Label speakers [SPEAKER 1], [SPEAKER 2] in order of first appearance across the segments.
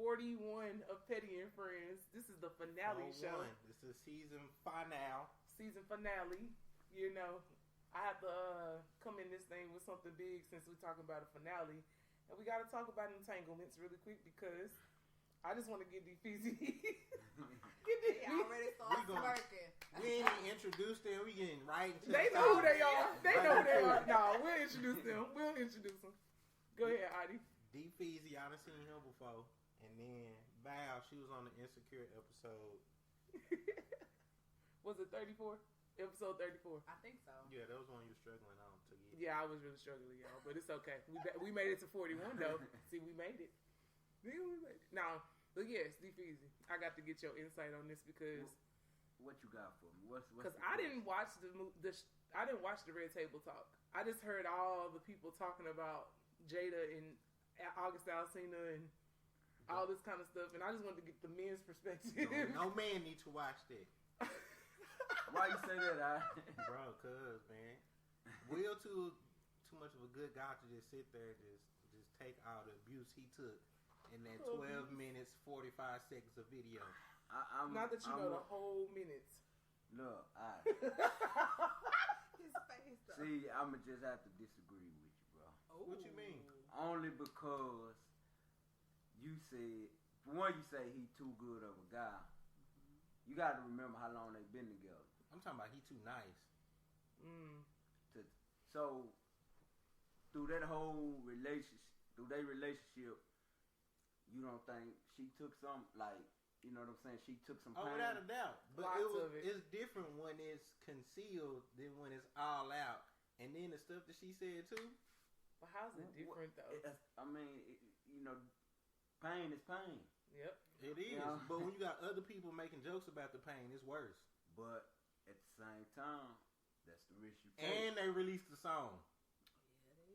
[SPEAKER 1] 41 of Petty and Friends. This is the finale show.
[SPEAKER 2] This is season finale.
[SPEAKER 1] Season finale. You know, I have to come in this thing with something big since we're talking about a finale. And we got to talk about Entanglements really quick because I just want to get DeFeezy.
[SPEAKER 3] Already started working.
[SPEAKER 2] We ain't even introduced them. We getting right into
[SPEAKER 1] They know who they are. They know who they are. No, we'll introduce them. Go ahead, Adi.
[SPEAKER 2] DeFeezy, I done seen him before. And then Val, she was on the Insecure episode.
[SPEAKER 1] Was it 34? Episode 34.
[SPEAKER 3] I think so.
[SPEAKER 2] Yeah, that was one you were struggling on to get.
[SPEAKER 1] Yeah, I was really struggling, y'all. But it's okay. We made it to 41, though. See, we made it. Now, but yes, DeFeezy, I got to get your insight on this because...
[SPEAKER 4] What you got for me?
[SPEAKER 1] Because I didn't watch I didn't watch the Red Table Talk. I just heard all the people talking about Jada and August Alsina and all this kind of stuff, and I just wanted to get the men's perspective.
[SPEAKER 2] No man needs to watch that.
[SPEAKER 4] Why you say that,
[SPEAKER 2] Bro, cuz, man. Will too much of a good guy to just sit there and just take all the abuse he took in that 12 minutes, 45 seconds of video.
[SPEAKER 1] Not that you know the whole minutes.
[SPEAKER 4] Look,
[SPEAKER 3] His face, though.
[SPEAKER 4] see, I'ma just have to disagree with you, bro.
[SPEAKER 1] Ooh.
[SPEAKER 2] What you mean?
[SPEAKER 4] Only because you said, for one, you say he too good of a guy. You got to remember how long they've been together.
[SPEAKER 2] I'm talking about he too nice.
[SPEAKER 4] So through that whole relationship, you don't think she took some, like, you know what I'm saying? She took some pain.
[SPEAKER 2] Oh, without a doubt. But
[SPEAKER 1] Lots
[SPEAKER 2] it's different when it's concealed than when it's all out. And then the stuff that she said too.
[SPEAKER 1] But how's it different though?
[SPEAKER 4] I mean, you know, pain is pain.
[SPEAKER 1] Yep.
[SPEAKER 2] It is.
[SPEAKER 4] Yeah.
[SPEAKER 2] But when you got other people making jokes about the pain, it's worse.
[SPEAKER 4] But at the same time, that's the risk you take.
[SPEAKER 2] And they released the song.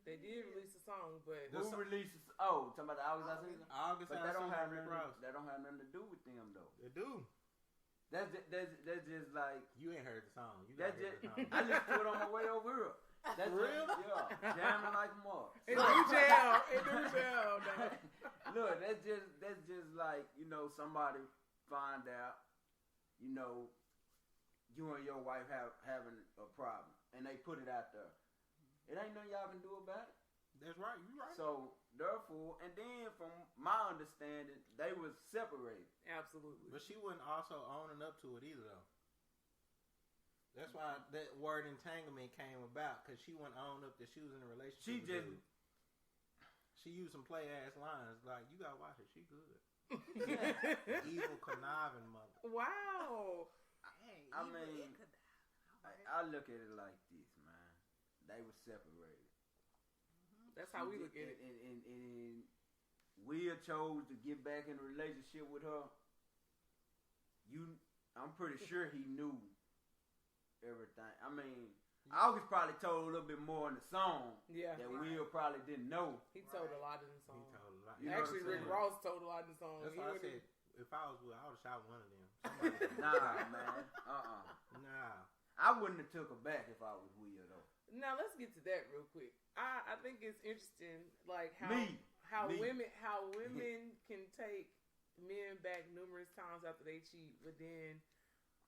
[SPEAKER 1] They did release a song, but
[SPEAKER 4] Who releases? Oh, talking about the August Alsina?
[SPEAKER 2] August
[SPEAKER 4] But that don't have
[SPEAKER 2] Alsina,
[SPEAKER 4] nothing. That don't have nothing to do with them though.
[SPEAKER 2] They do.
[SPEAKER 4] That's just like
[SPEAKER 2] You ain't heard the song. You
[SPEAKER 4] that.
[SPEAKER 2] gotta hear
[SPEAKER 4] Just
[SPEAKER 2] the song.
[SPEAKER 4] I listened to it on my way over here. That's
[SPEAKER 2] For real?
[SPEAKER 4] Yeah, jamming like a mother.
[SPEAKER 1] it do jail, dog.
[SPEAKER 4] Look, that's just like, you know, somebody find out, you know, you and your wife having a problem, and they put it out there. It ain't nothing y'all can do about it.
[SPEAKER 2] That's right. You right.
[SPEAKER 4] So therefore, and then from my understanding, they was separated.
[SPEAKER 1] Absolutely.
[SPEAKER 2] But she wasn't also owning up to it either, though. That's why that word entanglement came about, because she wouldn't own up that she was in a relationship. She used some play ass lines like, "You gotta watch her, she good." Evil conniving mother.
[SPEAKER 1] Wow.
[SPEAKER 3] Hey,
[SPEAKER 4] I mean, I look at it like this, man. They were separated.
[SPEAKER 1] That's how we look at it.
[SPEAKER 4] And Will chose to get back in a relationship with her. I'm pretty sure he knew everything. I mean, August probably told a little bit more in the song.
[SPEAKER 1] Yeah.
[SPEAKER 4] That Will probably didn't know.
[SPEAKER 1] He told a lot in the song.
[SPEAKER 2] He told a lot.
[SPEAKER 4] You know
[SPEAKER 1] Actually,
[SPEAKER 4] what I'm
[SPEAKER 1] Rick
[SPEAKER 4] saying?
[SPEAKER 1] Ross told a lot in the song.
[SPEAKER 2] That's
[SPEAKER 1] He
[SPEAKER 2] why I
[SPEAKER 1] wouldn't-
[SPEAKER 2] said, if I was Will, I would have shot one of them.
[SPEAKER 4] Nah, man.
[SPEAKER 2] Nah.
[SPEAKER 4] I wouldn't have took her back if I was Will, though.
[SPEAKER 1] Now let's get to that real quick. I think it's interesting, like how
[SPEAKER 4] Me.
[SPEAKER 1] women can take men back numerous times after they cheat, but then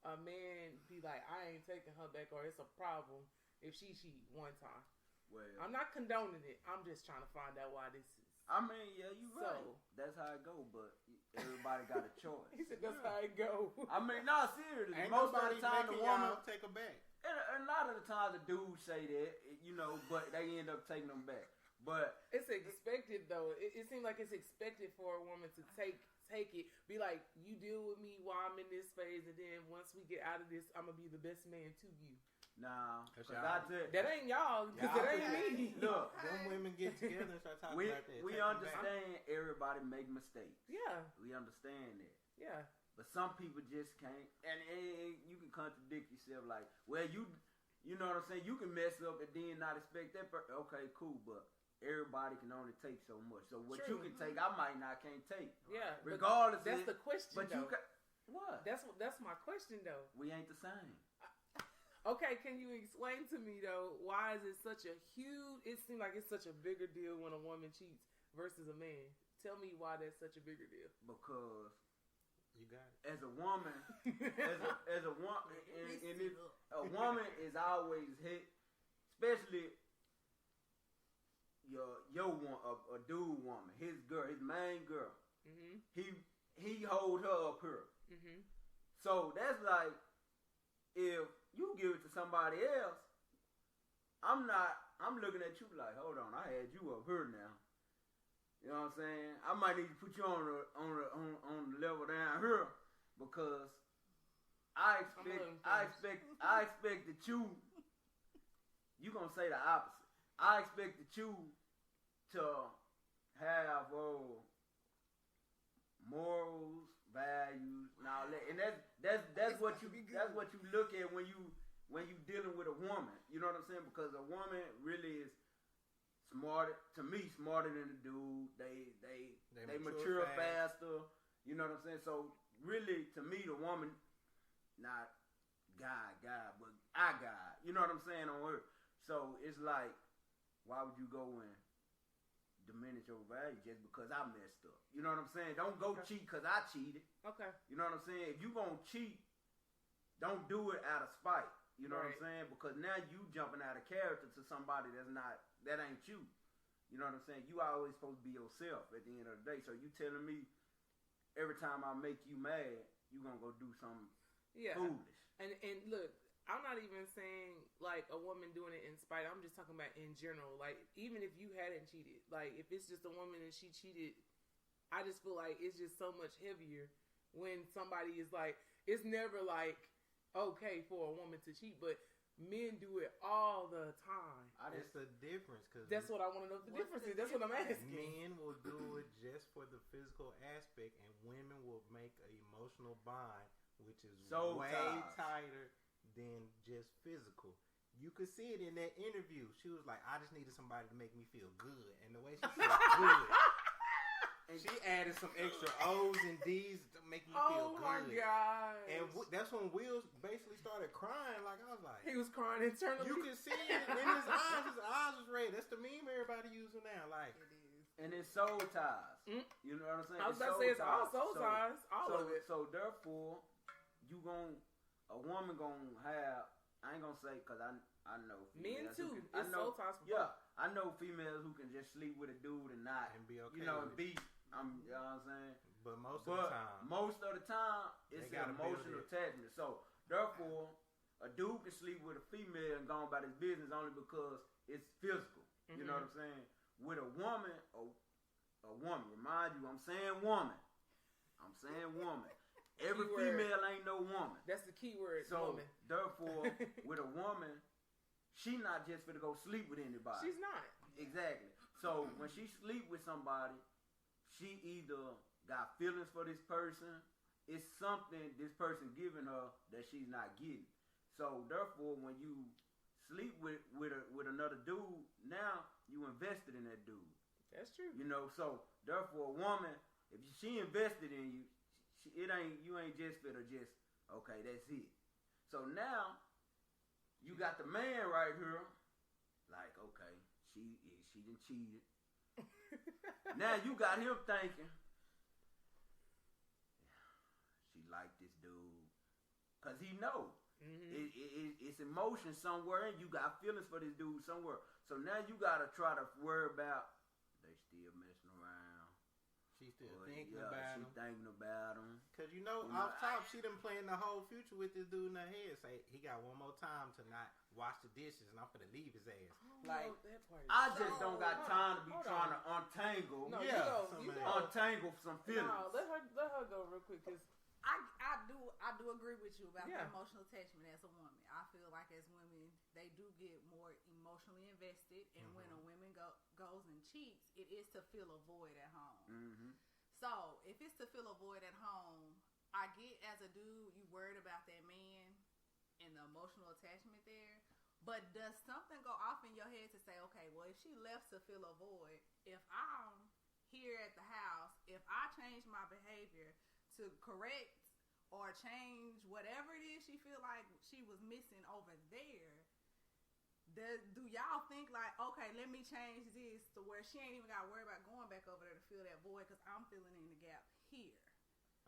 [SPEAKER 1] a man be like, I ain't taking her back, or it's a problem if she cheat one time.
[SPEAKER 4] Well,
[SPEAKER 1] I'm not condoning it. I'm just trying to find out why this is.
[SPEAKER 4] I mean, yeah, you right.
[SPEAKER 1] So-
[SPEAKER 4] That's how it go, but everybody got a choice.
[SPEAKER 1] He said that's how it go.
[SPEAKER 4] I mean, no, seriously.
[SPEAKER 2] Ain't
[SPEAKER 4] Most of
[SPEAKER 2] nobody
[SPEAKER 4] the time, the
[SPEAKER 2] making
[SPEAKER 4] woman,
[SPEAKER 2] y'all take her back.
[SPEAKER 4] and a lot of the time, the dudes say that, you know, but they end up taking them back. But
[SPEAKER 1] It's expected though. It seems like it's expected for a woman to take it. Be like, you deal with me while I'm in this phase, and then once we get out of this, I'm gonna be the best man to you.
[SPEAKER 4] nah,
[SPEAKER 2] That's
[SPEAKER 4] 'cause
[SPEAKER 2] y'all.
[SPEAKER 4] I tell
[SPEAKER 1] That ain't y'all, because
[SPEAKER 2] Y'all
[SPEAKER 1] that ain't me.
[SPEAKER 4] look,
[SPEAKER 2] Them women get together and start talking
[SPEAKER 4] we
[SPEAKER 2] about that.
[SPEAKER 4] we
[SPEAKER 2] Take them
[SPEAKER 4] understand everybody make mistakes.
[SPEAKER 1] Yeah,
[SPEAKER 4] We understand that.
[SPEAKER 1] yeah.
[SPEAKER 4] But some people just can't, and you can contradict yourself. Like, well, you know what I'm saying. You can mess up and then not expect that. Okay, cool, but everybody can only take so much. So what
[SPEAKER 1] True.
[SPEAKER 4] you can take, I might not can't take.
[SPEAKER 1] Yeah, but
[SPEAKER 4] Regardless,
[SPEAKER 1] that's
[SPEAKER 4] of
[SPEAKER 1] the question.
[SPEAKER 4] But
[SPEAKER 1] though.
[SPEAKER 4] you can what?
[SPEAKER 1] That's my question though.
[SPEAKER 4] We ain't the same.
[SPEAKER 1] Okay, can you explain to me though why is it such a huge? It seems like it's such a bigger deal when a woman cheats versus a man. Tell me why that's such a bigger deal.
[SPEAKER 4] Because
[SPEAKER 2] You got it.
[SPEAKER 4] as a woman, as a woman, and if a woman is always hit, especially your one, a dude woman, his girl, his main girl.
[SPEAKER 1] Mm-hmm.
[SPEAKER 4] He hold her up here.
[SPEAKER 1] Mm-hmm.
[SPEAKER 4] So that's like, if you give it to somebody else, I'm looking at you like, hold on, I had you up here now. You know what I'm saying? I might need to put you on the level down here because I expect that you gonna say the opposite. I expect that you to have morals, values, and all that, and that's what you look at when you dealing with a woman. You know what I'm saying? Because a woman really is smarter than the dude. They mature faster. You know what I'm saying? So really, to me, the woman, not God, but I God. You know what I'm saying on her. So it's like, why would you go and diminish your value just because I messed up? You know what I'm saying? Don't go cheat because I cheated.
[SPEAKER 1] Okay.
[SPEAKER 4] You know what I'm saying? If you gonna cheat, don't do it out of spite. You know what I'm saying? Because now you jumping out of character to somebody that ain't you. You know what I'm saying? You always supposed to be yourself at the end of the day. So you telling me every time I make you mad, you gonna go do something foolish. And
[SPEAKER 1] look, I'm not even saying like a woman doing it in spite. I'm just talking about in general. Like, even if you hadn't cheated, like if it's just a woman and she cheated, I just feel like it's just so much heavier when somebody is like, it's never like okay for a woman to cheat, but men do it all the time.
[SPEAKER 2] It's a difference, cause
[SPEAKER 1] that's what I want to know. The difference is, that's what I'm asking.
[SPEAKER 2] Men will do it just for the physical aspect, and women will make an emotional bond, which is
[SPEAKER 4] so
[SPEAKER 2] way tighter than just physical. You could see it in that interview. She was like, I just needed somebody to make me feel good. And the way she said good, and she added some extra O's and D's to make me feel good.
[SPEAKER 1] Oh my God.
[SPEAKER 2] And that's when Will basically started crying. Like, I was like,
[SPEAKER 1] he was crying internally.
[SPEAKER 2] you can see it in his eyes. His eyes was red. That's the meme everybody using now. Like,
[SPEAKER 3] It is.
[SPEAKER 4] And it's soul ties. You know what I'm saying?
[SPEAKER 1] I was about to say it's all soul ties. All of it.
[SPEAKER 4] So therefore, a woman gonna have, I ain't gonna say, because I know
[SPEAKER 1] men too.
[SPEAKER 4] I know,
[SPEAKER 1] soul ties for
[SPEAKER 4] yeah, I know females who can just sleep with a dude and not,
[SPEAKER 2] and be okay.
[SPEAKER 4] you know, and be, you know what I'm saying?
[SPEAKER 2] But most of the time,
[SPEAKER 4] it's an emotional attachment. So therefore, a dude can sleep with a female and go about his business only because it's physical. Mm-hmm. You know what I'm saying? With a woman, remind you, I'm saying woman. Every female ain't no woman.
[SPEAKER 1] That's the key word,
[SPEAKER 4] so,
[SPEAKER 1] woman.
[SPEAKER 4] Therefore, with a woman, she not just finna go sleep with anybody.
[SPEAKER 1] She's not.
[SPEAKER 4] Exactly. So when she sleep with somebody, she either got feelings for this person, it's something this person giving her that she's not getting. So therefore, when you sleep with another dude, now you invested in that dude.
[SPEAKER 1] That's true.
[SPEAKER 4] You know, so therefore, a woman, if she invested in you, you ain't just finna just, okay, that's it. So now you got the man right here, like, okay, she done cheated. Now you got him thinking, she like this dude, cause he know it's emotion somewhere, and you got feelings for this dude somewhere. So now you gotta try to worry about they still messing around.
[SPEAKER 2] She's still thinking about him.
[SPEAKER 4] She's thinking about him.
[SPEAKER 2] Cause you know, off top, she done playing the whole future with this dude in her head. Say he got one more time to not wash the dishes, and I'm finna leave his ass.
[SPEAKER 1] Like,
[SPEAKER 4] I just don't got time to be trying to untangle.
[SPEAKER 1] No,
[SPEAKER 4] untangle some feelings.
[SPEAKER 1] No, let her go real quick, cause
[SPEAKER 3] I do agree with you about the emotional attachment as a woman. I feel like as women, they do get more emotionally invested, and when a woman goes and cheats, it is to fill a void at home.
[SPEAKER 4] Mm-hmm.
[SPEAKER 3] So if it's to fill a void at home, I get as a dude, you worried about that man and the emotional attachment there. But does something go off in your head to say, okay, well, if she left to fill a void, if I'm here at the house, if I change my behavior to correct or change whatever it is she feel like she was missing over there, do y'all think like, okay, let me change this to where she ain't even got to worry about going back over there to fill that void because I'm filling in the gap here?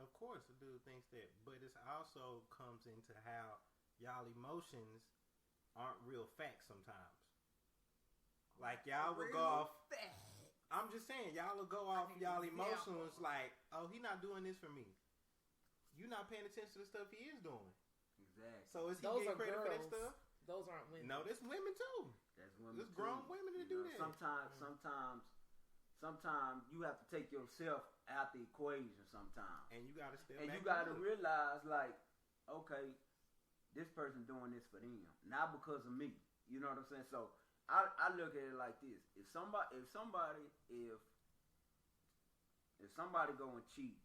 [SPEAKER 2] Of course, a dude thinks that, but it also comes into how y'all emotions aren't real facts sometimes. Like y'all will go off. I'm just saying, y'all will go off y'all emotions like, oh, he not doing this for me. You not paying attention to the stuff he is doing.
[SPEAKER 4] Exactly.
[SPEAKER 2] So is he
[SPEAKER 1] Those
[SPEAKER 2] getting
[SPEAKER 1] are
[SPEAKER 2] credit for that
[SPEAKER 1] girls.
[SPEAKER 2] stuff?
[SPEAKER 1] Those aren't women.
[SPEAKER 2] No, there's women too.
[SPEAKER 4] That's women.
[SPEAKER 2] There's grown women that do that.
[SPEAKER 4] Sometimes you have to take yourself out the equation. Sometimes,
[SPEAKER 2] and you gotta step
[SPEAKER 4] and
[SPEAKER 2] back.
[SPEAKER 4] you gotta realize, like, okay, this person doing this for them, not because of me. You know what I'm saying? So I look at it like this: if somebody go and cheat,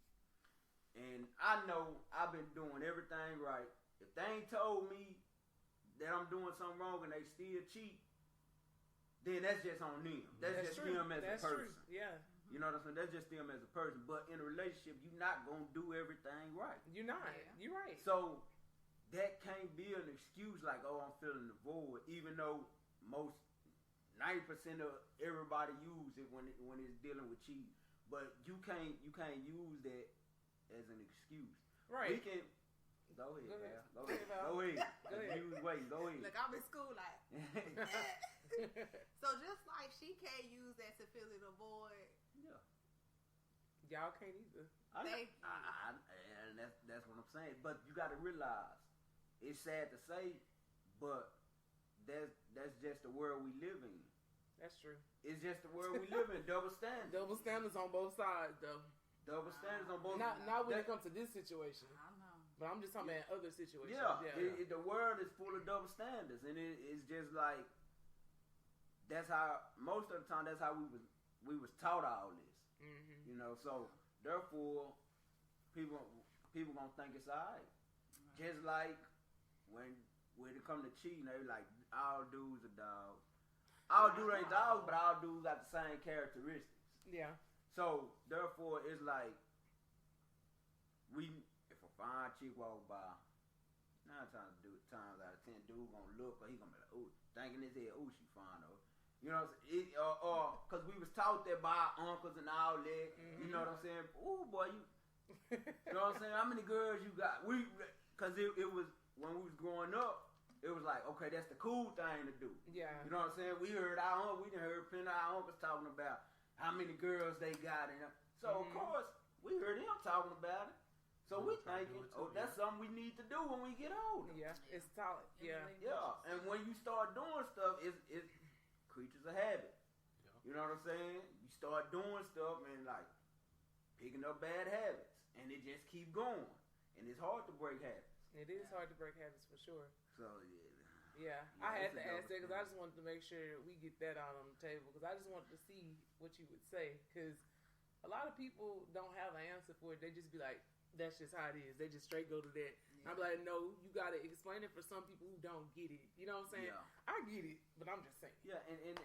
[SPEAKER 4] and I know I've been doing everything right, if they ain't told me that I'm doing something wrong and they still cheat, then that's just on them. That's just
[SPEAKER 1] true.
[SPEAKER 4] them as
[SPEAKER 1] That's
[SPEAKER 4] a person.
[SPEAKER 1] True. Yeah.
[SPEAKER 4] You know what I'm saying? That's just them as a person. But in a relationship, you're not going to do everything right.
[SPEAKER 1] You're not.
[SPEAKER 3] Yeah.
[SPEAKER 1] You're right.
[SPEAKER 4] So that can't be an excuse like, oh, I'm feeling the void, even though most 90% of everybody use it when it's dealing with cheating. But you can't use that as an excuse.
[SPEAKER 1] Right.
[SPEAKER 4] We can go ahead.
[SPEAKER 1] Go ahead.
[SPEAKER 4] Go ahead.
[SPEAKER 1] Val.
[SPEAKER 4] Go ahead.
[SPEAKER 1] Go ahead.
[SPEAKER 4] Go ahead.
[SPEAKER 3] Look, I'm in school like. So just like she can't use that to fill in a void.
[SPEAKER 4] Yeah.
[SPEAKER 1] Y'all can't either.
[SPEAKER 4] And that's what I'm saying. But you got to realize, it's sad to say, but that's just the world we live in.
[SPEAKER 1] That's true.
[SPEAKER 4] It's just the world we live in. Double standards.
[SPEAKER 1] Double standards on both sides, though.
[SPEAKER 4] Double standards on both.
[SPEAKER 1] Not when it comes to this situation.
[SPEAKER 3] I know.
[SPEAKER 1] But I'm just talking about other situations.
[SPEAKER 4] Yeah. The world is full of double standards, and it's just like, that's how most of the time that's how we was taught all this.
[SPEAKER 1] Mm-hmm.
[SPEAKER 4] You know, so therefore people gonna think it's alright. Just like when it come to cheating, they like, all dudes are dogs. All dudes ain't dogs, but all dudes got the same characteristics.
[SPEAKER 1] Yeah.
[SPEAKER 4] So therefore it's like, if a fine chick walk by, 9 times out of 10, dude gonna look, or he gonna be like, ooh, thinking his head, ooh, she fine though. You know what I'm saying? Or because we was taught that by our uncles and all that. Mm-hmm. You know what I'm saying? Ooh, boy, you know what I'm saying? How many girls you got? Because it was, when we was growing up, it was like, okay, that's the cool thing to do.
[SPEAKER 1] Yeah.
[SPEAKER 4] You know what I'm saying? We done heard plenty of our uncles talking about how many girls they got. And so, of course, we heard them talking about it. So we thinking, that's something we need to do when we get older.
[SPEAKER 1] Yeah, it's solid. Yeah.
[SPEAKER 4] Yeah, and when you start doing stuff, it's creatures of habit. Yeah. You know what I'm saying? You start doing stuff and like picking up bad habits, and it just keep going. And it's hard to break habits.
[SPEAKER 1] It is hard to break habits for sure.
[SPEAKER 4] So
[SPEAKER 1] yeah, I had to ask that because I just wanted to make sure we get that out on the table because I just wanted to see what you would say because a lot of people don't have an answer for it. They just be like, that's just how it is. They just straight go to that. Yeah. I'm like, no, you got to explain it for some people who don't get it. You know what I'm saying? Yeah. I get it, but I'm just saying.
[SPEAKER 4] Yeah, and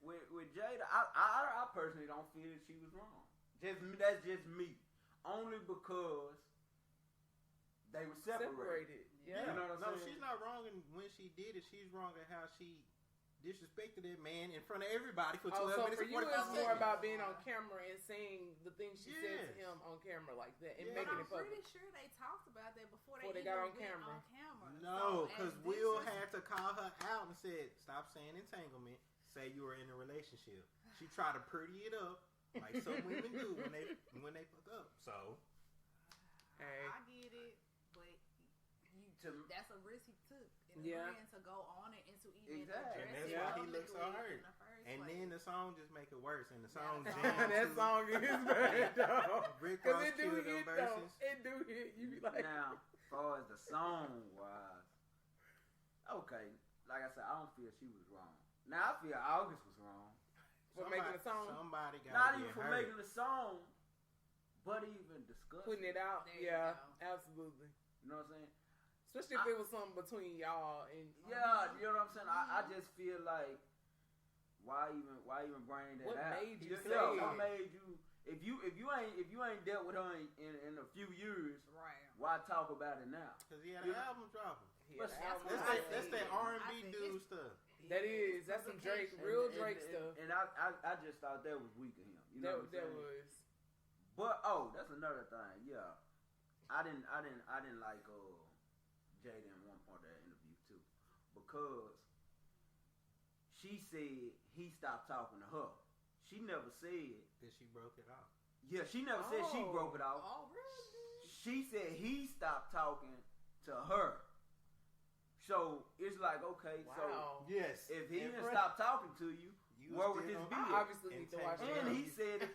[SPEAKER 4] with Jada, I personally don't feel that she was wrong. That's just me. Only because they were separated.
[SPEAKER 1] Yeah.
[SPEAKER 2] You know what I'm saying? No, she's not wrong when she did it. She's wrong in how she disrespected that man in front of everybody for 12 minutes.
[SPEAKER 1] So for you, it's more about being on camera and saying the things she said to him on camera like that and making it public.
[SPEAKER 3] I'm pretty sure they talked about that before
[SPEAKER 1] they got on camera.
[SPEAKER 2] No, because Will had to call her out and said, stop saying entanglement, say you were in a relationship. She tried to pretty it up like some women do when they fuck up. So,
[SPEAKER 3] hey. I get it, but that's a risk he took. To go on it and to even address
[SPEAKER 2] and that's why he looks so hurt. And then the song just make it worse. And the song
[SPEAKER 1] that song is bad, though.
[SPEAKER 2] Rick Ross killed them verses.
[SPEAKER 1] It do hit. You be like,
[SPEAKER 4] now, as far as the song wise, okay, like I said, I don't feel she was wrong. Now I feel August was wrong
[SPEAKER 1] for making the song.
[SPEAKER 2] Somebody got
[SPEAKER 4] not even for making the song, but even discussing,
[SPEAKER 1] putting it out. Yeah, absolutely.
[SPEAKER 4] You know what I'm saying?
[SPEAKER 1] Especially if it was something between y'all and
[SPEAKER 4] you know what I'm saying. I just feel like why even bring that
[SPEAKER 1] out?
[SPEAKER 4] What
[SPEAKER 1] made you say it?
[SPEAKER 4] What made you? If you ain't dealt with her in a few years,
[SPEAKER 3] right?
[SPEAKER 4] Why talk about it now?
[SPEAKER 2] Because he had an album dropping.
[SPEAKER 3] That's
[SPEAKER 2] that R&B dude stuff.
[SPEAKER 1] That's some Drake, real Drake stuff.
[SPEAKER 4] And I just thought that was weak of him. You know what I'm saying?
[SPEAKER 1] Was.
[SPEAKER 4] But that's another thing. Yeah, I didn't like Jada in one part of that interview too, because she said he stopped talking to her. She never said
[SPEAKER 2] that she broke it off.
[SPEAKER 4] Yeah, she never said she broke it off.
[SPEAKER 3] Oh, really?
[SPEAKER 4] She said he stopped talking to her. So it's like, okay, so
[SPEAKER 2] yes,
[SPEAKER 4] if he didn't stop talking to you, where would this be?
[SPEAKER 1] I obviously need to watch it.
[SPEAKER 4] And he said it.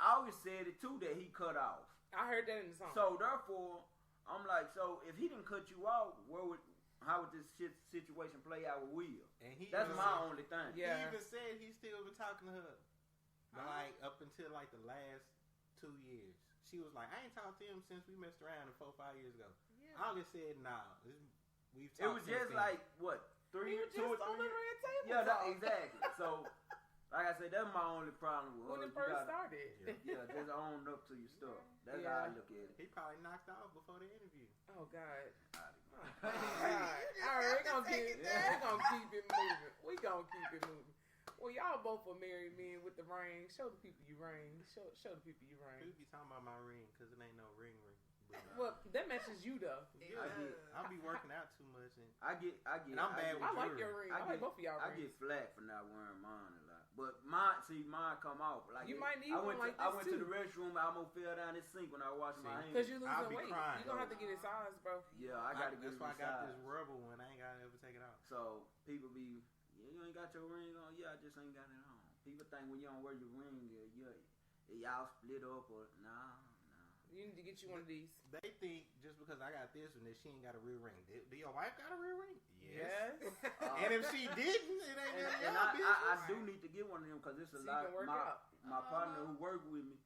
[SPEAKER 4] I always said it too that he cut off.
[SPEAKER 1] I heard that in the song.
[SPEAKER 4] So therefore, I'm like, so if he didn't cut you off, how would this situation play out with Will?
[SPEAKER 2] And
[SPEAKER 4] that's my only thing.
[SPEAKER 2] Yeah. He even said he still been talking to her, but like up until like the last 2 years. She was like, I ain't talked to him since we messed around 4 or 5 years ago. Yeah. August said, nah. We've talked.
[SPEAKER 4] It was just like what 3
[SPEAKER 1] 2 or 3
[SPEAKER 4] on the
[SPEAKER 1] red table.
[SPEAKER 4] Yeah, exactly. So. Like I said, that's my only problem with
[SPEAKER 1] when it first started.
[SPEAKER 4] Yeah, just own up to your stuff. That's how I look at it.
[SPEAKER 2] He probably knocked off before the interview.
[SPEAKER 1] Oh God. All right, we're gonna keep it moving. We gonna keep it moving. Well, y'all both are married men with the ring. Show the people you ring. Show the people you ring.
[SPEAKER 2] We be talking about my ring because it ain't no ring.
[SPEAKER 1] Well, that matches you though.
[SPEAKER 2] I'll be working out too much, and
[SPEAKER 4] I get.
[SPEAKER 2] And I'm bad with
[SPEAKER 1] I like your ring. I like both of y'all rings.
[SPEAKER 4] I get flack for not wearing mine a lot, but mine come off. Like
[SPEAKER 1] you might need one like this
[SPEAKER 4] I went to the restroom. I almost fell down this sink when I was washing my hands.
[SPEAKER 1] Because you losing weight. You gonna have to get it sized, bro.
[SPEAKER 4] Yeah, I gotta get it.
[SPEAKER 2] That's why I got this rubber one. I ain't gotta ever take it off.
[SPEAKER 4] So people be, you ain't got your ring on. Yeah, I just ain't got it on. People think when you don't wear your ring, y'all split up or nah.
[SPEAKER 1] You need to get you one of these.
[SPEAKER 2] They think just because I got this one that she ain't got a real ring. Do your wife got a real ring?
[SPEAKER 1] Yes.
[SPEAKER 2] And if she didn't, it ain't
[SPEAKER 4] and I do need to get one of them because it's a lot. My partner who worked with me,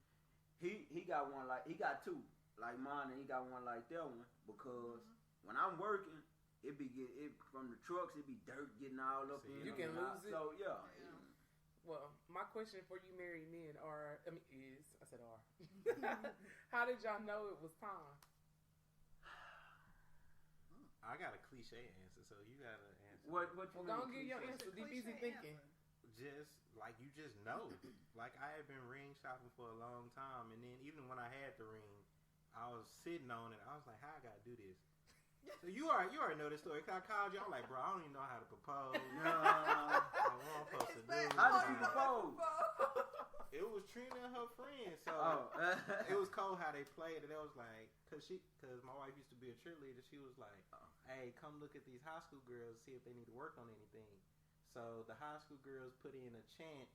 [SPEAKER 4] he got one he got two like mine, and he got one like that one because when I'm working, it from the trucks, it be dirt getting all up in.
[SPEAKER 1] You can lose it.
[SPEAKER 4] So yeah.
[SPEAKER 1] Well, my question for you married men is how did y'all know it was time?
[SPEAKER 2] I got a cliche answer, so you gotta answer.
[SPEAKER 4] What
[SPEAKER 1] well, go and give your answer. Deep easy thinking.
[SPEAKER 2] Just like you just know. Like I had been ring shopping for a long time, and then even when I had the ring, I was sitting on it. I was like, how I gotta do this? So you already know this story. Cause I called you. I'm like, bro, I don't even know how to propose. What I'm supposed to do.
[SPEAKER 4] How did you propose?
[SPEAKER 2] It was Trina and her friend. So it was cool how they played it. It was like, cause my wife used to be a cheerleader. She was like, hey, come look at these high school girls, see if they need to work on anything. So the high school girls put in a chant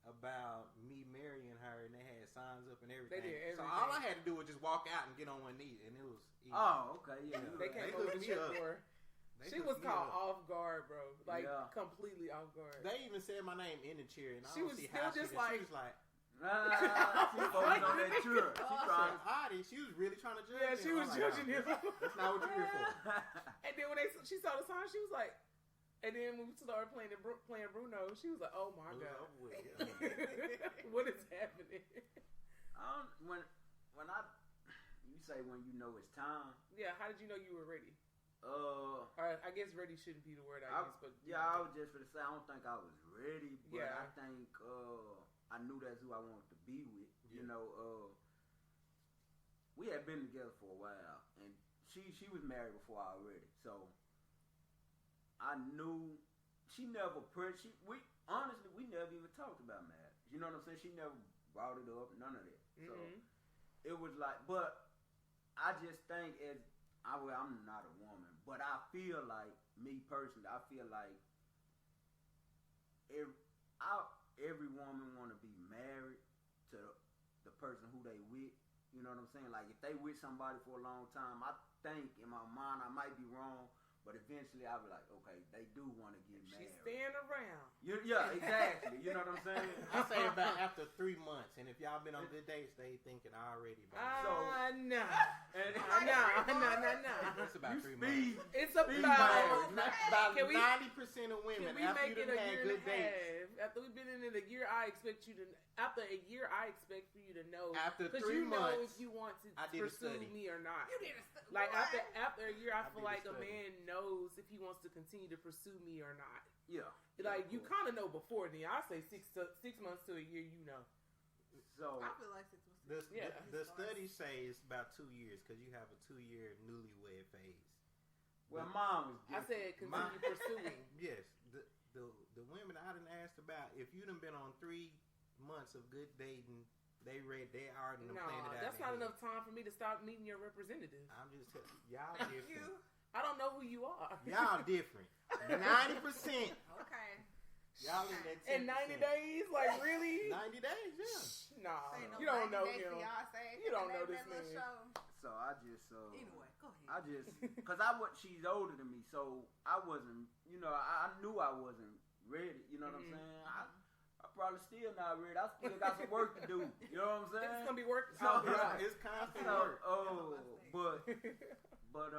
[SPEAKER 2] about me marrying her, and they had signs up and everything.
[SPEAKER 1] They did everything.
[SPEAKER 2] So all I had to do was just walk out and get on one knee, and it was easy.
[SPEAKER 4] Oh, okay, yeah.
[SPEAKER 1] They came over to cheer for her. She was caught off guard, bro. Like completely off guard.
[SPEAKER 2] They even said my name in the chair, and
[SPEAKER 1] she was still just like.
[SPEAKER 2] She was like.
[SPEAKER 4] She focused on that tour.
[SPEAKER 2] She was really trying to judge him.
[SPEAKER 1] Yeah, she was judging him.
[SPEAKER 2] That's not what you're here for.
[SPEAKER 1] And then when she saw the song, she was like, and then when we started playing Bruno, she was like, oh my God. What is happening?
[SPEAKER 4] You say when you know it's time.
[SPEAKER 1] Yeah, how did you know you were ready? I guess ready shouldn't be the word I use, but
[SPEAKER 4] I was just gonna say I don't think I was ready, but I think I knew that's who I wanted to be with. Yeah. You know, we had been together for a while, and she was married before I already, so I knew she never honestly we never even talked about marriage. You know what I'm saying? She never brought it up, none of that. So it was like, but I just think I'm not a woman, but I feel like me personally, I feel like every woman want to be married to the person who they with. You know what I'm saying? Like if they with somebody for a long time, I think in my mind I might be wrong, but eventually I'll be like, okay, they do want to get married.
[SPEAKER 1] She's staying around.
[SPEAKER 4] Yeah, exactly. You know what I'm saying?
[SPEAKER 2] I say about after 3 months, and if y'all been on good dates, they thinking already about it.
[SPEAKER 1] No.
[SPEAKER 2] It's about 3 months.
[SPEAKER 1] It's about
[SPEAKER 2] 90% of women after you done had good dates.
[SPEAKER 1] After we've been in it a year, after a year, I expect for you to know.
[SPEAKER 2] After 3
[SPEAKER 1] months, know if you want to pursue me or not.
[SPEAKER 3] You did a study.
[SPEAKER 1] Like after a year, I feel like a man knows knows if he wants to continue to pursue me or not.
[SPEAKER 4] Yeah.
[SPEAKER 1] Like, you kind of know before then. I say 6 months to a year, you know.
[SPEAKER 4] So
[SPEAKER 3] I feel like 6 months.
[SPEAKER 2] The studies say it's about 2 years because you have a 2-year newlywed phase.
[SPEAKER 4] Well, mom was
[SPEAKER 1] I said continue pursuing.
[SPEAKER 2] Yes. The women I done asked about, if you done been on 3 months of good dating, they already done planned it out.
[SPEAKER 1] That's not enough time for me to stop meeting your representative.
[SPEAKER 2] I'm just telling y'all different.
[SPEAKER 1] I don't know who you are.
[SPEAKER 2] Y'all different. 90%.
[SPEAKER 3] Okay.
[SPEAKER 2] Y'all in that 10%.
[SPEAKER 1] In 90 days? Like, really?
[SPEAKER 2] 90 days, yeah.
[SPEAKER 1] Nah,
[SPEAKER 3] Say no
[SPEAKER 1] you don't know
[SPEAKER 3] 90 Day
[SPEAKER 1] him.
[SPEAKER 3] Fiance,
[SPEAKER 1] You don't know
[SPEAKER 3] that
[SPEAKER 1] this
[SPEAKER 3] little
[SPEAKER 1] man.
[SPEAKER 3] show.
[SPEAKER 4] So I just
[SPEAKER 3] Anyway, go ahead.
[SPEAKER 4] cause she's older than me, so I wasn't, I knew I wasn't ready. You know what I'm saying? I probably still not ready. I still got some work to do. You know what I'm saying?
[SPEAKER 1] It's gonna be work.
[SPEAKER 2] It's constant work.
[SPEAKER 4] But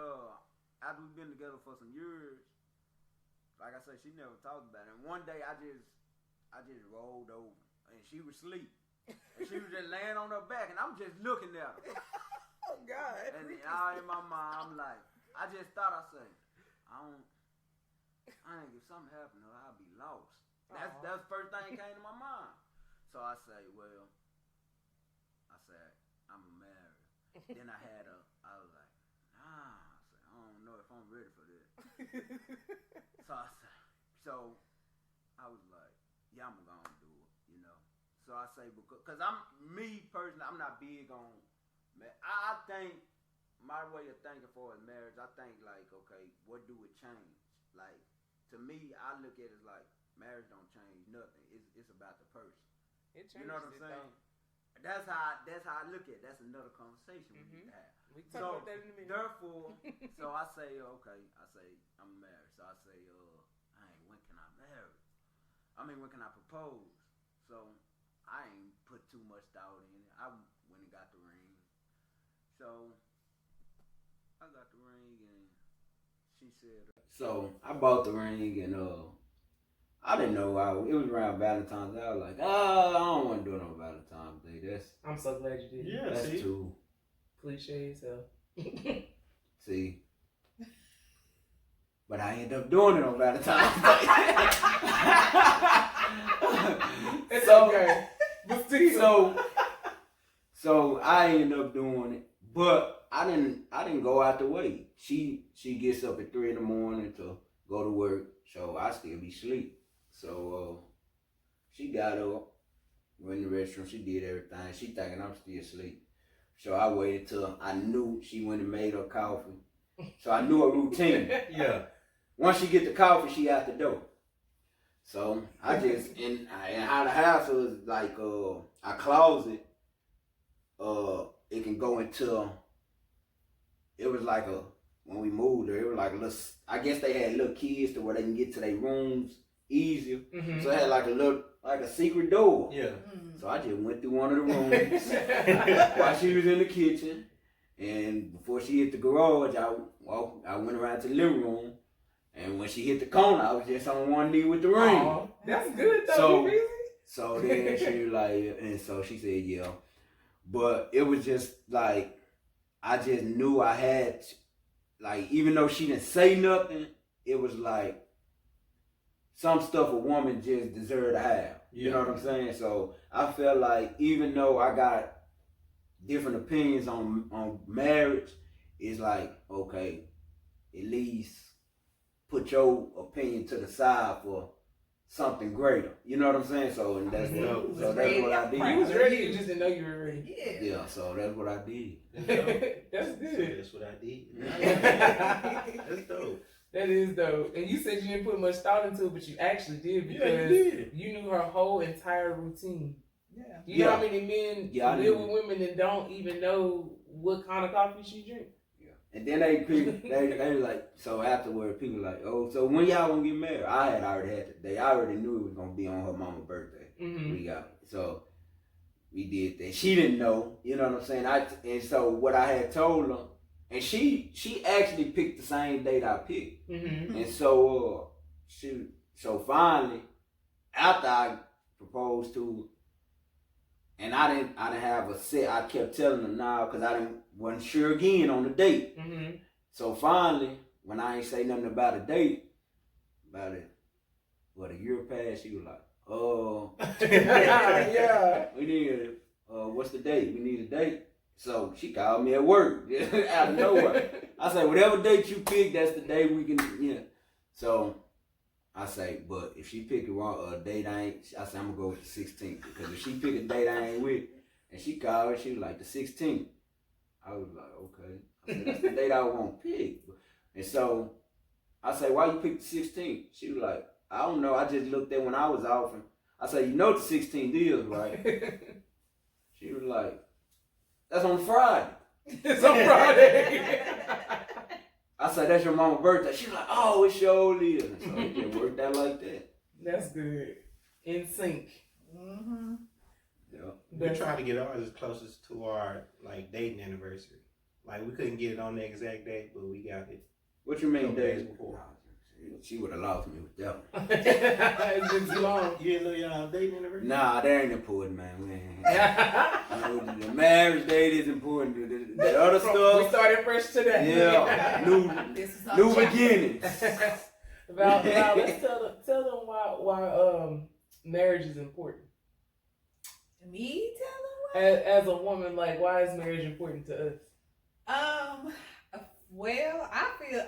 [SPEAKER 4] after we've been together for some years, like I said, she never talked about it. And one day I just rolled over and she was asleep. And she was just laying on her back and I'm just looking at her.
[SPEAKER 1] Oh God.
[SPEAKER 4] And then all in my mind, I'm like, I just thought I said, I think if something happened to her, I'll be lost. That's the first thing that came to my mind. So I say, I'm married. Then I was like, nah. I don't know if I'm ready for this. So I was like, yeah, I'm gonna do it, So I say, because I'm not big on, I think my way of thinking for a marriage, I think like, okay, what do it change? Like, to me, I look at it like, marriage don't change nothing. It's about the person.
[SPEAKER 1] It changes.
[SPEAKER 4] You know what I'm saying? That's how I look at it. That's another conversation we need to have.
[SPEAKER 1] We can talk about that in a minute.
[SPEAKER 4] Therefore, so I say, okay, I'm married. So I say, when can I marry? When can I propose? So I ain't put too much thought in it. I went and got the ring. So I got the ring and she said. So I bought the ring and I didn't know it was around Valentine's Day. I was like, I don't want to do no Valentine's Day.
[SPEAKER 1] I'm so glad you did.
[SPEAKER 2] Yeah,
[SPEAKER 4] that's too
[SPEAKER 1] cliche as hell.
[SPEAKER 4] See. But I ended up doing it on Valentine's Day.
[SPEAKER 1] It's okay. But still.
[SPEAKER 4] So I ended up doing it. But I didn't go out the way. She gets up at 3 a.m. to go to work. So I still be asleep. So she got up, went in the restroom, she did everything. She thinking I'm still asleep. So I waited till I knew she went and made her coffee. So I knew her routine.
[SPEAKER 2] Yeah.
[SPEAKER 4] Once she get the coffee, she out the door. So I just, and how the house was like a closet, it can go into, it was like when we moved there, it was like a little, I guess they had little kids to where they can get to their rooms easier. Mm-hmm. So it had like a secret door.
[SPEAKER 2] Yeah.
[SPEAKER 4] So I just went through one of the rooms while she was in the kitchen. And before she hit the garage, I went around to the living room. And when she hit the corner, I was just on one knee with the ring.
[SPEAKER 1] Aww, that's good though.
[SPEAKER 4] So then she was like, and so she said, yeah. But it was just like, I just knew I had, like, even though she didn't say nothing, it was like some stuff a woman just deserved to have. You know what I'm saying? So I felt like even though I got different opinions on marriage, it's like, okay, at least put your opinion to the side for something greater. You know what I'm saying? So and that's what I did.
[SPEAKER 1] You was ready, you just didn't know you were ready.
[SPEAKER 4] Yeah, so that's what I did.
[SPEAKER 1] That's good.
[SPEAKER 2] That's what I did. That's dope.
[SPEAKER 1] That is dope. And you said you didn't put much thought into it, but you actually did because you knew her whole entire routine.
[SPEAKER 2] Yeah.
[SPEAKER 1] You know how many men live with women and don't even know what kind of coffee she drinks?
[SPEAKER 4] And then they like, so afterward, people like, oh, so when y'all gonna get married? I already had the day. I already knew it was gonna be on her mama's birthday. Mm-hmm. So we did that. She didn't know, you know what I'm saying? And so what I had told her, and she actually picked the same date I picked. Mm-hmm. And so so finally, after I proposed to her, and I didn't have a set. I kept telling her now because wasn't sure again on the date. Mm-hmm. So finally, when I ain't say nothing about a date, about it, what, a year passed, she was like, oh, yeah, we need what's the date? We need a date. So she called me at work out of nowhere. I say, whatever date you pick, that's the day we can, yeah. So I say, but if she pick a date I ain't, I say, I'm going to go with the 16th. Because if she pick a date I ain't with, and she called her, she was like, the 16th. I was like, okay. I said, that's the date I want to pick. And so I say, why you pick the 16th? She was like, I don't know. I just looked at when I was off. And I say, you know the 16th is, right? She was like, that's on Friday.
[SPEAKER 1] It's on Friday.
[SPEAKER 4] I said, that's your mama's birthday. She was like, oh, it sure is. So it just worked out like that.
[SPEAKER 1] That's good. In sync.
[SPEAKER 3] Mm-hmm.
[SPEAKER 2] Yeah. We tried to get ours as closest to our like dating anniversary. Like we couldn't get it on the exact date, but we got it.
[SPEAKER 4] What you mean
[SPEAKER 2] couple
[SPEAKER 4] days
[SPEAKER 2] before?
[SPEAKER 4] She would have lost me with that one.
[SPEAKER 1] It's been too long.
[SPEAKER 2] You didn't know y'all dating anniversary?
[SPEAKER 4] Nah, that ain't important, man. The marriage date is important. The other stuff.
[SPEAKER 1] We started fresh today.
[SPEAKER 4] Yeah, new beginnings.
[SPEAKER 1] Val, let's tell them why marriage is important.
[SPEAKER 3] Me tell them
[SPEAKER 1] As a woman, like, why is marriage important to us?
[SPEAKER 3] Well, I feel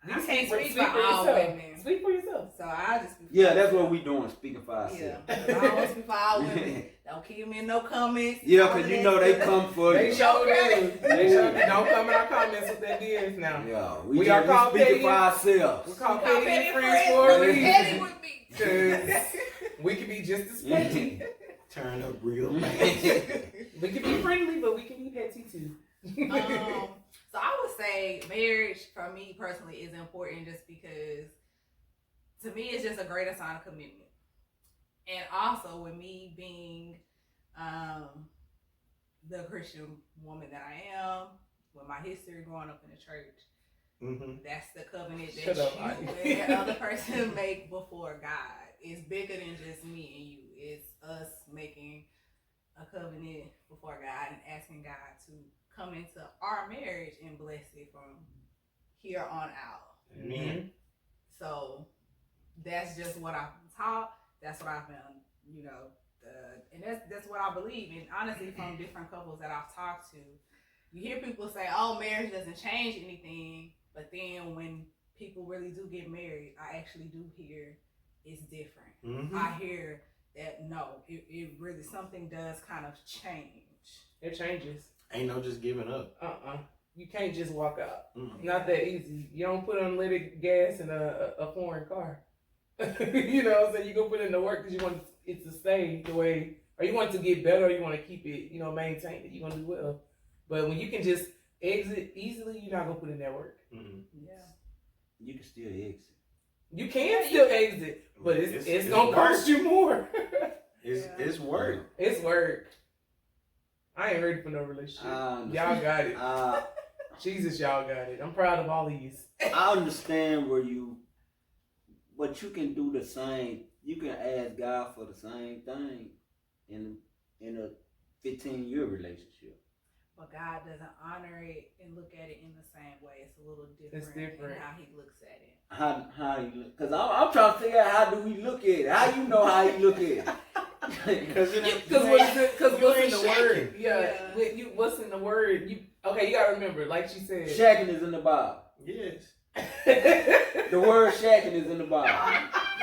[SPEAKER 3] I can't speak for
[SPEAKER 1] yourself.
[SPEAKER 3] all women.
[SPEAKER 1] Speak for yourself.
[SPEAKER 3] So I just speak for
[SPEAKER 4] Yeah, that's what we doing, speaking for ourselves.
[SPEAKER 3] Yeah, I don't speak for all women. Don't kill me in no comments.
[SPEAKER 4] Yeah, because you know they come for
[SPEAKER 1] They
[SPEAKER 4] you.
[SPEAKER 1] show them. They show them. Don't come in our comments with their DMs now.
[SPEAKER 4] Yeah,
[SPEAKER 1] We are called
[SPEAKER 4] speaking
[SPEAKER 1] petty.
[SPEAKER 4] for ourselves.
[SPEAKER 1] We're called
[SPEAKER 3] Petty
[SPEAKER 1] petty friends
[SPEAKER 3] friends
[SPEAKER 1] for a
[SPEAKER 3] really petty
[SPEAKER 1] reason.
[SPEAKER 3] with me.
[SPEAKER 1] 'Cause we can be just as petty.
[SPEAKER 2] Turn up real bad.
[SPEAKER 1] We can be friendly, but we can be petty too.
[SPEAKER 3] So I would say marriage for me personally is important just because to me it's just a greater sign of commitment. And also with me being the Christian woman that I am, with my history growing up in the church, that's the covenant that you and the other person make before God. It's bigger than just me and you. It's us making a covenant before God and asking God to come into our marriage and bless it from here on out.
[SPEAKER 2] Mm-hmm.
[SPEAKER 3] So that's just what I've been taught. That's what I've been, and that's what I believe. And honestly, from different couples that I've talked to, you hear people say, "Oh, marriage doesn't change anything," but then when people really do get married, I actually do hear it's different.
[SPEAKER 2] Mm-hmm.
[SPEAKER 3] I hear that no, it really something does kind of change.
[SPEAKER 1] It changes.
[SPEAKER 2] Ain't no just giving up.
[SPEAKER 1] You can't just walk out.
[SPEAKER 2] Mm-hmm.
[SPEAKER 1] Not that easy. You don't put unleaded gas in a foreign car. You know what I'm saying? You go put it in the work because you want it to stay the way, or you want it to get better, or you want to keep it, maintain it. You're going to do well. But when you can just exit easily, you're not going to put in that work.
[SPEAKER 2] Mm-hmm.
[SPEAKER 3] Yeah.
[SPEAKER 4] You can still exit.
[SPEAKER 1] You can still exit, but it's going to cost you more.
[SPEAKER 2] It's work.
[SPEAKER 1] It's work. I ain't ready for no relationship. Y'all got it. Jesus, y'all got it. I'm proud of all of you.
[SPEAKER 4] I understand but you can do the same. You can ask God for the same thing in a 15-year relationship.
[SPEAKER 3] But God doesn't honor it and look at it in the same way. It's a little different.
[SPEAKER 1] It's different.
[SPEAKER 3] In how He looks at it.
[SPEAKER 4] How you look? Because I'm trying to figure out how do we look at it. How you know how you look at it?
[SPEAKER 1] Because what's in the word? Yeah.
[SPEAKER 3] Yeah.
[SPEAKER 1] What's in the word? You gotta remember, like she said,
[SPEAKER 4] Shacking is in the Bible.
[SPEAKER 2] Yes.
[SPEAKER 4] The word shacking is in the Bible.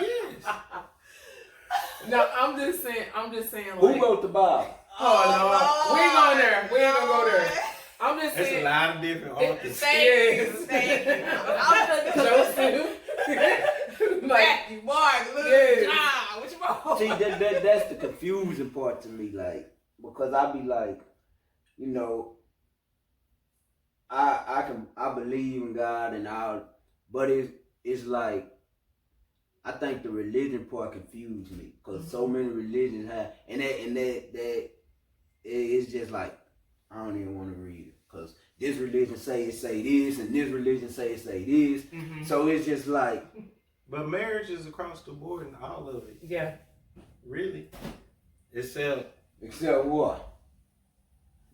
[SPEAKER 2] Yes.
[SPEAKER 1] No, I'm just saying.
[SPEAKER 4] Who
[SPEAKER 1] Like,
[SPEAKER 4] wrote the Bible?
[SPEAKER 1] oh no, we ain't going there. We ain't gonna go there. I'm just
[SPEAKER 2] There's
[SPEAKER 1] saying.
[SPEAKER 2] a lot of different authors.
[SPEAKER 3] Thank you.
[SPEAKER 1] Joseph. Like,
[SPEAKER 3] Matthew, Mark, Luke,
[SPEAKER 1] yes.
[SPEAKER 3] John. What you want?
[SPEAKER 4] See, that's the confusing part to me, like, because I be like, I believe in God and all, but it's like, I think the religion part confused me, because so many religions have, and that it's just like, I don't even want to read it, because this religion say this, and this religion say this.
[SPEAKER 1] Mm-hmm.
[SPEAKER 4] So it's just like.
[SPEAKER 2] But marriage is across the board in all of it.
[SPEAKER 1] Yeah.
[SPEAKER 2] Really. Except
[SPEAKER 4] what?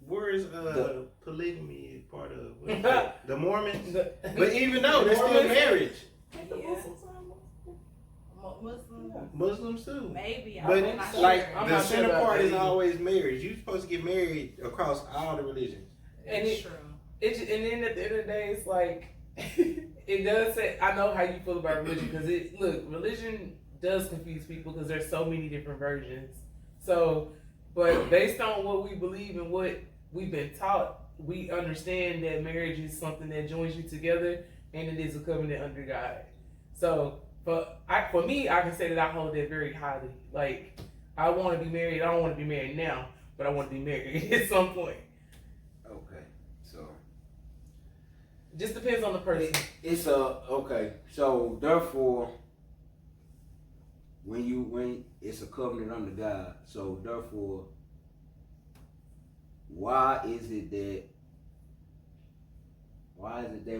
[SPEAKER 2] where's polygamy part of? The Mormons? But even though, they're still marriage. Muslims too.
[SPEAKER 3] Maybe.
[SPEAKER 2] But
[SPEAKER 3] I'm not
[SPEAKER 2] like
[SPEAKER 3] sure.
[SPEAKER 2] the center part is always marriage. You're supposed to get married across all the religions.
[SPEAKER 1] And
[SPEAKER 3] It's
[SPEAKER 1] it,
[SPEAKER 3] true.
[SPEAKER 1] and then at the end of the day, it's like it does say. I know how you feel about religion because religion does confuse people because there's so many different versions. So, but based on what we believe and what we've been taught, we understand that marriage is something that joins you together, and it is a covenant under God. So, for me, I can say that I hold that very highly. Like, I want to be married. I don't want to be married now, but I want to be married at some point.
[SPEAKER 4] Okay, so
[SPEAKER 1] Just depends on the person.
[SPEAKER 4] it's okay. So therefore, when it's a covenant under God, so therefore, why is it that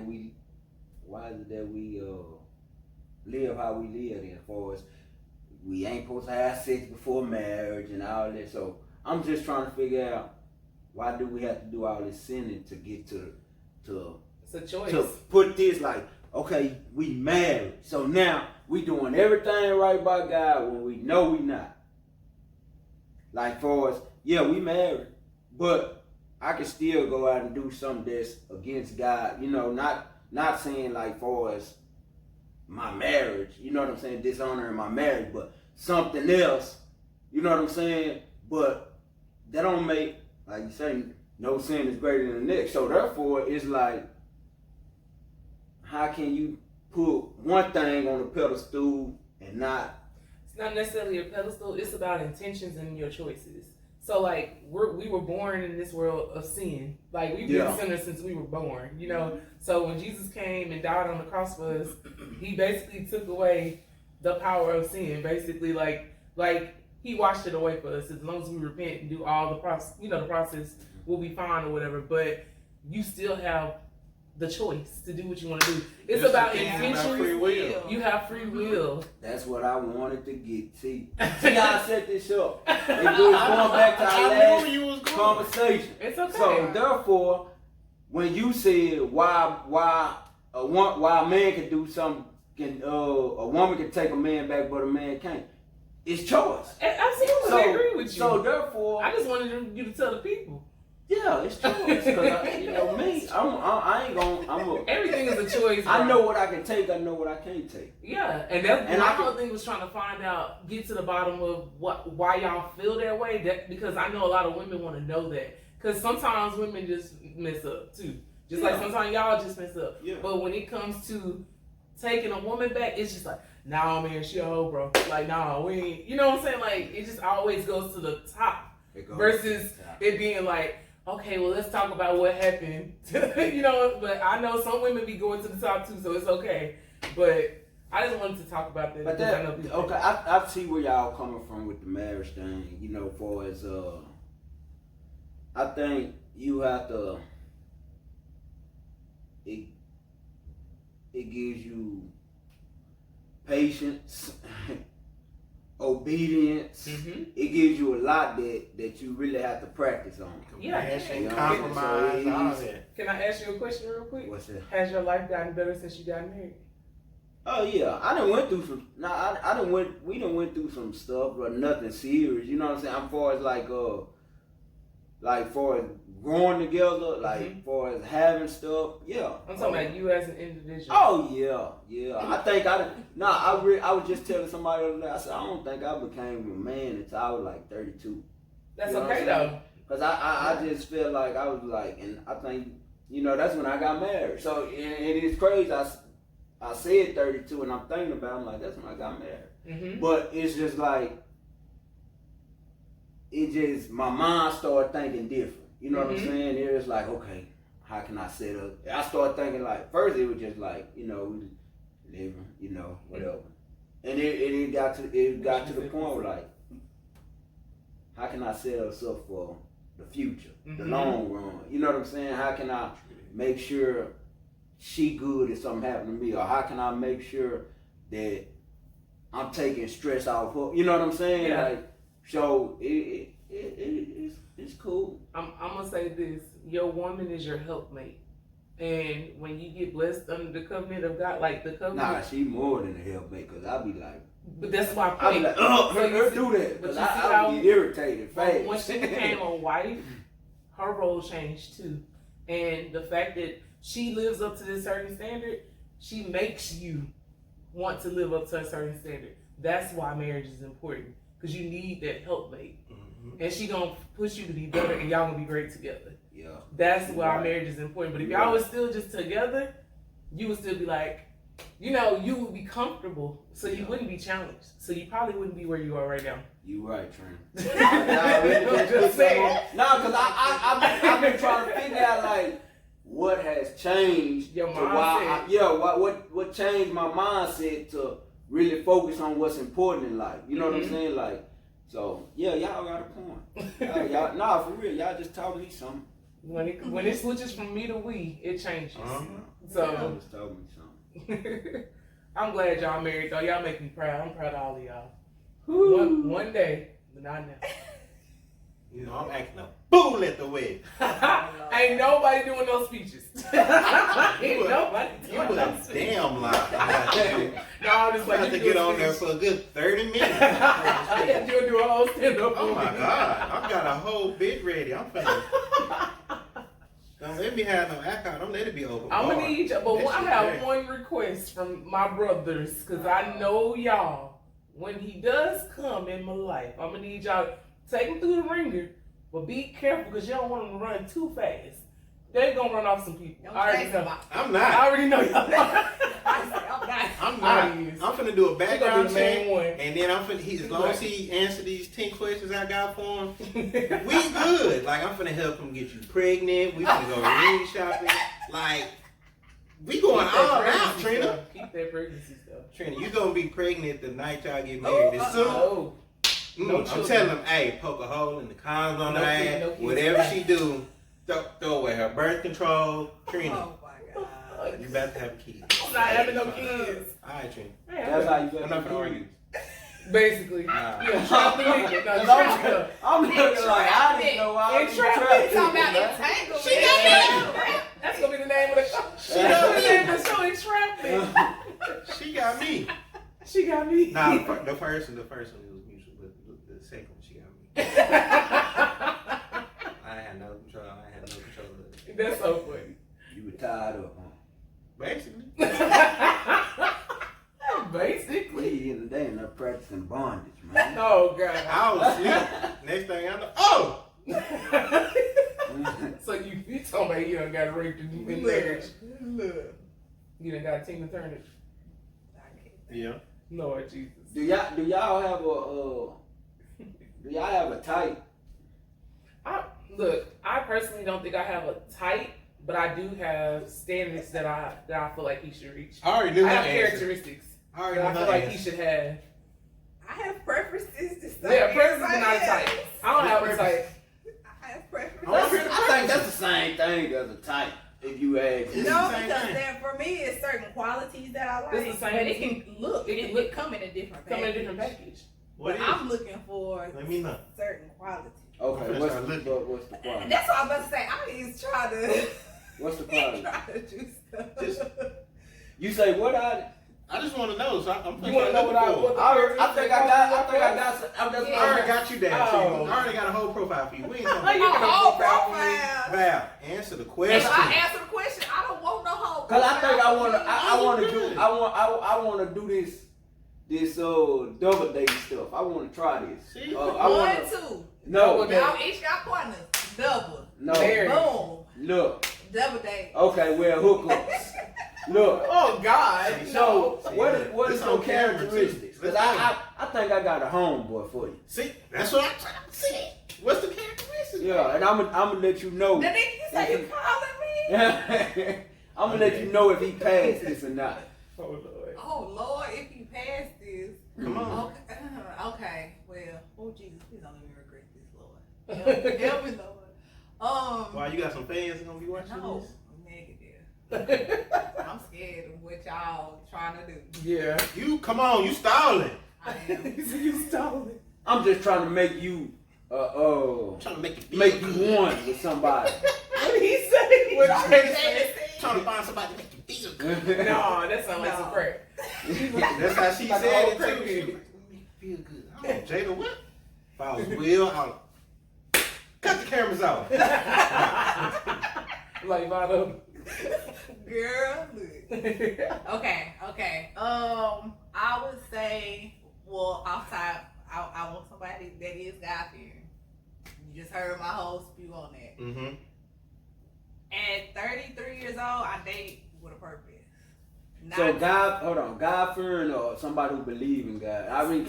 [SPEAKER 4] we live how we live then, as far as we ain't supposed to have sex before marriage and all that. So I'm just trying to figure out, why do we have to do all this sinning to get to
[SPEAKER 1] It's a choice.
[SPEAKER 4] to put this like, okay, we married, so now we doing everything right by God when we know we not. Like, for us, yeah, we married, but I can still go out and do something that's against God. You know, not saying like for us my marriage, you know what I'm saying, dishonoring my marriage, but something else, you know what I'm saying. But that don't make, like you say, no sin is greater than the next. So therefore, it's like, how can you put one thing on a pedestal and not?
[SPEAKER 1] It's not necessarily a pedestal. It's about intentions and your choices. So like we were born in this world of sin. Like we've been sinners since we were born. You know. So when Jesus came and died on the cross for us, he basically took away the power of sin. Basically, like he washed it away for us. As long as we repent and do all the process, the process will be fine or whatever. But you still have the choice to do what you want to do. It's about intentions.
[SPEAKER 2] Free will.
[SPEAKER 1] You have free will.
[SPEAKER 4] That's what I wanted to get. See how I set this up. It was going back to our last conversation.
[SPEAKER 1] It's okay.
[SPEAKER 4] So therefore, when you said why a man can do something, a woman can take a man back, but a man can't. It's choice.
[SPEAKER 1] Absolutely, I agree with you.
[SPEAKER 4] So therefore,
[SPEAKER 1] I just wanted you to tell the people.
[SPEAKER 4] Yeah, it's choice. Cause me, I ain't gonna.
[SPEAKER 1] Everything is a choice.
[SPEAKER 4] I know what I can take. I know what I can't take.
[SPEAKER 1] Yeah, and my whole thing was trying to find out, get to the bottom of why y'all feel that way. Because I know a lot of women want to know that. Because sometimes women just mess up too. Just like sometimes y'all just mess up.
[SPEAKER 2] Yeah.
[SPEAKER 1] But when it comes to taking a woman back, it's just like, nah, man, she a hoe, bro. Like, nah, we ain't. You know what I'm saying? Like, it just always goes to the top versus it being like, okay, well, let's talk about what happened. But I know some women be going to the top too, so it's okay. But I just wanted to talk about that.
[SPEAKER 4] But
[SPEAKER 1] because I know people.
[SPEAKER 4] Okay, I see where y'all coming from with the marriage thing. For as I think you have to. It gives you patience, obedience.
[SPEAKER 1] Mm-hmm.
[SPEAKER 4] It gives you a lot that you really have to practice on.
[SPEAKER 2] Compassion, compromise, all that.
[SPEAKER 1] Can I ask you a question real quick?
[SPEAKER 4] What's that?
[SPEAKER 1] Has your life gotten better since you got married?
[SPEAKER 4] Oh yeah, I done went through some. We done went through some stuff, but nothing serious. You know what I'm saying? I'm far as for as growing together, for as having stuff. Yeah.
[SPEAKER 1] I'm talking about you as an individual.
[SPEAKER 4] Oh yeah. I think I was just telling somebody the other day. I said I don't think I became a man until I was like 32.
[SPEAKER 1] That's okay though.
[SPEAKER 4] Because I just feel like I was like, and I think that's when I got married. So and it's crazy. I said 32, and I'm thinking about it, I'm like, that's when I got married.
[SPEAKER 1] Mm-hmm.
[SPEAKER 4] But it's just like, my mind started thinking different. You know what I'm saying? It was like, okay, how can I set up? I started thinking like, first it was just like, we living, whatever. And it got to the point where like, how can I set us up for the future, the long run? You know what I'm saying? How can I make sure she good if something happened to me, or how can I make sure that I'm taking stress off her? You know what I'm saying?
[SPEAKER 1] Yeah.
[SPEAKER 4] Like, so It's cool.
[SPEAKER 1] I'm gonna say this: your woman is your helpmate, and when you get blessed under the covenant of God, like the covenant.
[SPEAKER 4] Nah, she more than a helpmate, cause I be like.
[SPEAKER 1] But that's my
[SPEAKER 4] I be
[SPEAKER 1] point.
[SPEAKER 4] like, her do that,
[SPEAKER 1] But
[SPEAKER 4] cause
[SPEAKER 1] you see
[SPEAKER 4] I
[SPEAKER 1] how
[SPEAKER 4] get irritated fast.
[SPEAKER 1] when she became a wife, her role changed too, and the fact that she lives up to this certain standard, she makes you want to live up to a certain standard. That's why marriage is important, because you need that helpmate. And she gonna push you to be better, and y'all gonna be great together.
[SPEAKER 4] Yeah.
[SPEAKER 1] That's why marriage is important. But if y'all was still just together, you would still be like, you would be comfortable, so you wouldn't be challenged. So you probably wouldn't be where you are right now.
[SPEAKER 4] You right, Trent. Just saying. No, cause I've been trying to figure out like what has changed.
[SPEAKER 1] Your mindset.
[SPEAKER 4] What changed my mindset to really focus on what's important in life. You know what I'm saying? Like. So yeah, y'all got a point. Y'all, nah, for real, y'all just taught me something.
[SPEAKER 1] When it switches from me to we, it changes. So
[SPEAKER 4] y'all just taught me something.
[SPEAKER 1] I'm glad y'all married though. Y'all make me proud. I'm proud of all of y'all. One day, but not now.
[SPEAKER 2] You know, I'm acting a fool at the wedding.
[SPEAKER 1] Ain't nobody doing no speeches. Ain't nobody
[SPEAKER 2] You
[SPEAKER 1] doing
[SPEAKER 2] was
[SPEAKER 1] no
[SPEAKER 2] a
[SPEAKER 1] speeches.
[SPEAKER 2] damn lie.
[SPEAKER 1] No, I'm just
[SPEAKER 2] I
[SPEAKER 1] like
[SPEAKER 2] had to get on there for a good 30 minutes.
[SPEAKER 1] You'll do a whole stand-up.
[SPEAKER 2] Oh my God. I've got a whole bit ready. I'm finna. Don't let me have no alcohol. Don't let it be open.
[SPEAKER 1] I'm gonna need you, but
[SPEAKER 2] That
[SPEAKER 1] I
[SPEAKER 2] shit
[SPEAKER 1] have
[SPEAKER 2] great.
[SPEAKER 1] one request from my brothers, because I know y'all. When he does come in my life, I'm gonna need y'all to take him through the ringer, but be careful because you don't want him to run too fast. They're gonna run off some people. I already know.
[SPEAKER 2] I'm
[SPEAKER 1] I
[SPEAKER 2] not.
[SPEAKER 1] already know y'all.
[SPEAKER 2] I'm not. I'm finna do a background check,
[SPEAKER 1] one.
[SPEAKER 2] and then I'm finna. As long as he answer these 10 questions I got for him, we good. Like I'm finna help him get you pregnant. We finna go ring shopping. Like we going all out, Trina.
[SPEAKER 1] Keep that pregnancy stuff.
[SPEAKER 2] Trina, you gonna be pregnant the night y'all get married. As soon.
[SPEAKER 1] Oh, no
[SPEAKER 2] I'm
[SPEAKER 1] children.
[SPEAKER 2] telling him, hey, poke a hole in the condoms on
[SPEAKER 1] No
[SPEAKER 2] her
[SPEAKER 1] kids,
[SPEAKER 2] ass.
[SPEAKER 1] no kids.
[SPEAKER 2] Whatever she do, throw away her birth control. Trina,
[SPEAKER 3] Oh my God.
[SPEAKER 2] you about to have a kid.
[SPEAKER 1] I'm not having no kids.
[SPEAKER 2] All right, Trina.
[SPEAKER 4] That's how you
[SPEAKER 2] I'm not gonna argue.
[SPEAKER 1] Basically,
[SPEAKER 2] Nah.
[SPEAKER 1] you know, trap the nigga. No, trap her.
[SPEAKER 4] I'm looking like I didn't know I was
[SPEAKER 1] Entrapments.
[SPEAKER 3] Talking about
[SPEAKER 4] trapped.
[SPEAKER 3] entanglements.
[SPEAKER 1] She got me. That's gonna be the name of the show.
[SPEAKER 2] She
[SPEAKER 1] That's
[SPEAKER 2] got
[SPEAKER 1] the
[SPEAKER 2] me.
[SPEAKER 1] name of the show. Entrapments.
[SPEAKER 2] She got me.
[SPEAKER 1] She got me.
[SPEAKER 2] Nah, the first one was mutual, but the second one, she got me. I had no control. of it.
[SPEAKER 1] That's so funny.
[SPEAKER 4] You were tied up, huh?
[SPEAKER 2] Basically.
[SPEAKER 1] Basically.
[SPEAKER 4] We in the day and they're practicing bondage, man.
[SPEAKER 1] Oh God.
[SPEAKER 2] I was asleep. Next thing I know, oh!
[SPEAKER 1] So you told me you done got raped in marriage. You done got Tina Turner.
[SPEAKER 2] Yeah.
[SPEAKER 1] Lord Jesus.
[SPEAKER 4] Do y'all have a type?
[SPEAKER 1] Look, I personally don't think I have a type, but I do have standards that I feel like he should reach.
[SPEAKER 2] I already knew
[SPEAKER 1] I
[SPEAKER 2] her
[SPEAKER 1] have
[SPEAKER 2] answer.
[SPEAKER 1] characteristics
[SPEAKER 2] I already
[SPEAKER 1] that I
[SPEAKER 2] knew
[SPEAKER 1] feel
[SPEAKER 2] her
[SPEAKER 1] like
[SPEAKER 2] answer.
[SPEAKER 1] he should have.
[SPEAKER 3] I have preferences to stuff.
[SPEAKER 1] Yeah, preferences are not a type. I don't have a type.
[SPEAKER 3] I have preferences.
[SPEAKER 2] I hear the
[SPEAKER 4] I think that's the same thing as a type, if you ask me.
[SPEAKER 3] No,
[SPEAKER 2] Same
[SPEAKER 3] because
[SPEAKER 2] thing.
[SPEAKER 3] then for me, it's certain qualities that I like.
[SPEAKER 1] It's the same
[SPEAKER 3] but
[SPEAKER 1] as
[SPEAKER 3] it can look.
[SPEAKER 1] It
[SPEAKER 3] It
[SPEAKER 1] can
[SPEAKER 3] can
[SPEAKER 1] look-
[SPEAKER 3] come in a different
[SPEAKER 1] Come in a
[SPEAKER 3] package.
[SPEAKER 1] different package.
[SPEAKER 2] What
[SPEAKER 3] But
[SPEAKER 2] is
[SPEAKER 3] I'm looking for
[SPEAKER 2] Let me know.
[SPEAKER 3] certain qualities.
[SPEAKER 4] Okay,
[SPEAKER 2] I'm
[SPEAKER 4] what's
[SPEAKER 2] finna
[SPEAKER 4] the
[SPEAKER 2] start looking.
[SPEAKER 4] quality?
[SPEAKER 3] And that's what I was about to say. I just try to
[SPEAKER 4] What's the quality?
[SPEAKER 3] try to do stuff.
[SPEAKER 2] Just-
[SPEAKER 4] You say what
[SPEAKER 2] I just want to know. So I'm
[SPEAKER 1] You want to know what I want?
[SPEAKER 4] I think I got I'm just
[SPEAKER 2] I already got you down.
[SPEAKER 1] Oh.
[SPEAKER 2] I already got a whole profile for you. We ain't
[SPEAKER 1] How
[SPEAKER 2] talking
[SPEAKER 1] you
[SPEAKER 2] about
[SPEAKER 1] gonna
[SPEAKER 3] whole
[SPEAKER 1] profile for me?
[SPEAKER 3] profile.
[SPEAKER 2] Val, answer the
[SPEAKER 3] If
[SPEAKER 2] question.
[SPEAKER 3] I answer the question, I don't want no whole.
[SPEAKER 4] Cause I think I wanna
[SPEAKER 2] Oh,
[SPEAKER 4] wanna
[SPEAKER 2] you
[SPEAKER 4] do
[SPEAKER 2] good.
[SPEAKER 4] I wanna do this double date stuff. I wanna try this.
[SPEAKER 2] See?
[SPEAKER 4] I
[SPEAKER 3] One,
[SPEAKER 4] wanna
[SPEAKER 3] two.
[SPEAKER 4] no
[SPEAKER 3] Y'all each got partners. Double.
[SPEAKER 4] no
[SPEAKER 1] Married.
[SPEAKER 3] Boom.
[SPEAKER 4] look
[SPEAKER 3] Double date.
[SPEAKER 4] okay well hookups look.
[SPEAKER 1] Oh God.
[SPEAKER 4] So
[SPEAKER 2] See,
[SPEAKER 4] what
[SPEAKER 2] this
[SPEAKER 4] is
[SPEAKER 2] on
[SPEAKER 4] some
[SPEAKER 2] camera, too.
[SPEAKER 4] characteristics? Cause
[SPEAKER 2] Let's
[SPEAKER 4] I think I got a homeboy for you.
[SPEAKER 2] See, that's what I'm trying to see. What's the characteristics?
[SPEAKER 4] Yeah, and I'm gonna let you know.
[SPEAKER 3] Then you say you calling me?
[SPEAKER 4] I'm gonna let you know if he passed this or not.
[SPEAKER 1] Oh Lord.
[SPEAKER 3] Oh Lord, if you pass this.
[SPEAKER 2] Come on.
[SPEAKER 3] Okay. Well, oh Jesus, please don't let me regret this, Lord. Help me, Lord.
[SPEAKER 2] Why, you got some fans gonna be watching
[SPEAKER 3] No,
[SPEAKER 2] this?
[SPEAKER 3] negative. I'm scared of what y'all trying to do.
[SPEAKER 1] Yeah.
[SPEAKER 2] You, come on, you stalling.
[SPEAKER 3] I am.
[SPEAKER 1] You stole it.
[SPEAKER 4] I'm just trying to make you
[SPEAKER 2] trying to make you
[SPEAKER 4] make you one with somebody.
[SPEAKER 1] What did he say?
[SPEAKER 2] What Jada said? Trying to find somebody to make you feel good.
[SPEAKER 1] No, that sounds like some crack.
[SPEAKER 2] That's how she
[SPEAKER 1] Like
[SPEAKER 2] said
[SPEAKER 1] all
[SPEAKER 2] it too.
[SPEAKER 1] crazy.
[SPEAKER 2] She was like, make you feel good. I don't know, Jada, what? If I was Will, I'll cut the cameras off.
[SPEAKER 1] Like, Vado.
[SPEAKER 3] Girl, look. Okay. I would say, well, off top, I want somebody that is God-fearing. You just heard my whole spew on that.
[SPEAKER 2] Mm-hmm.
[SPEAKER 3] At 33 years old, I date with a purpose.
[SPEAKER 4] So God fearing or somebody who believe in God. I mean,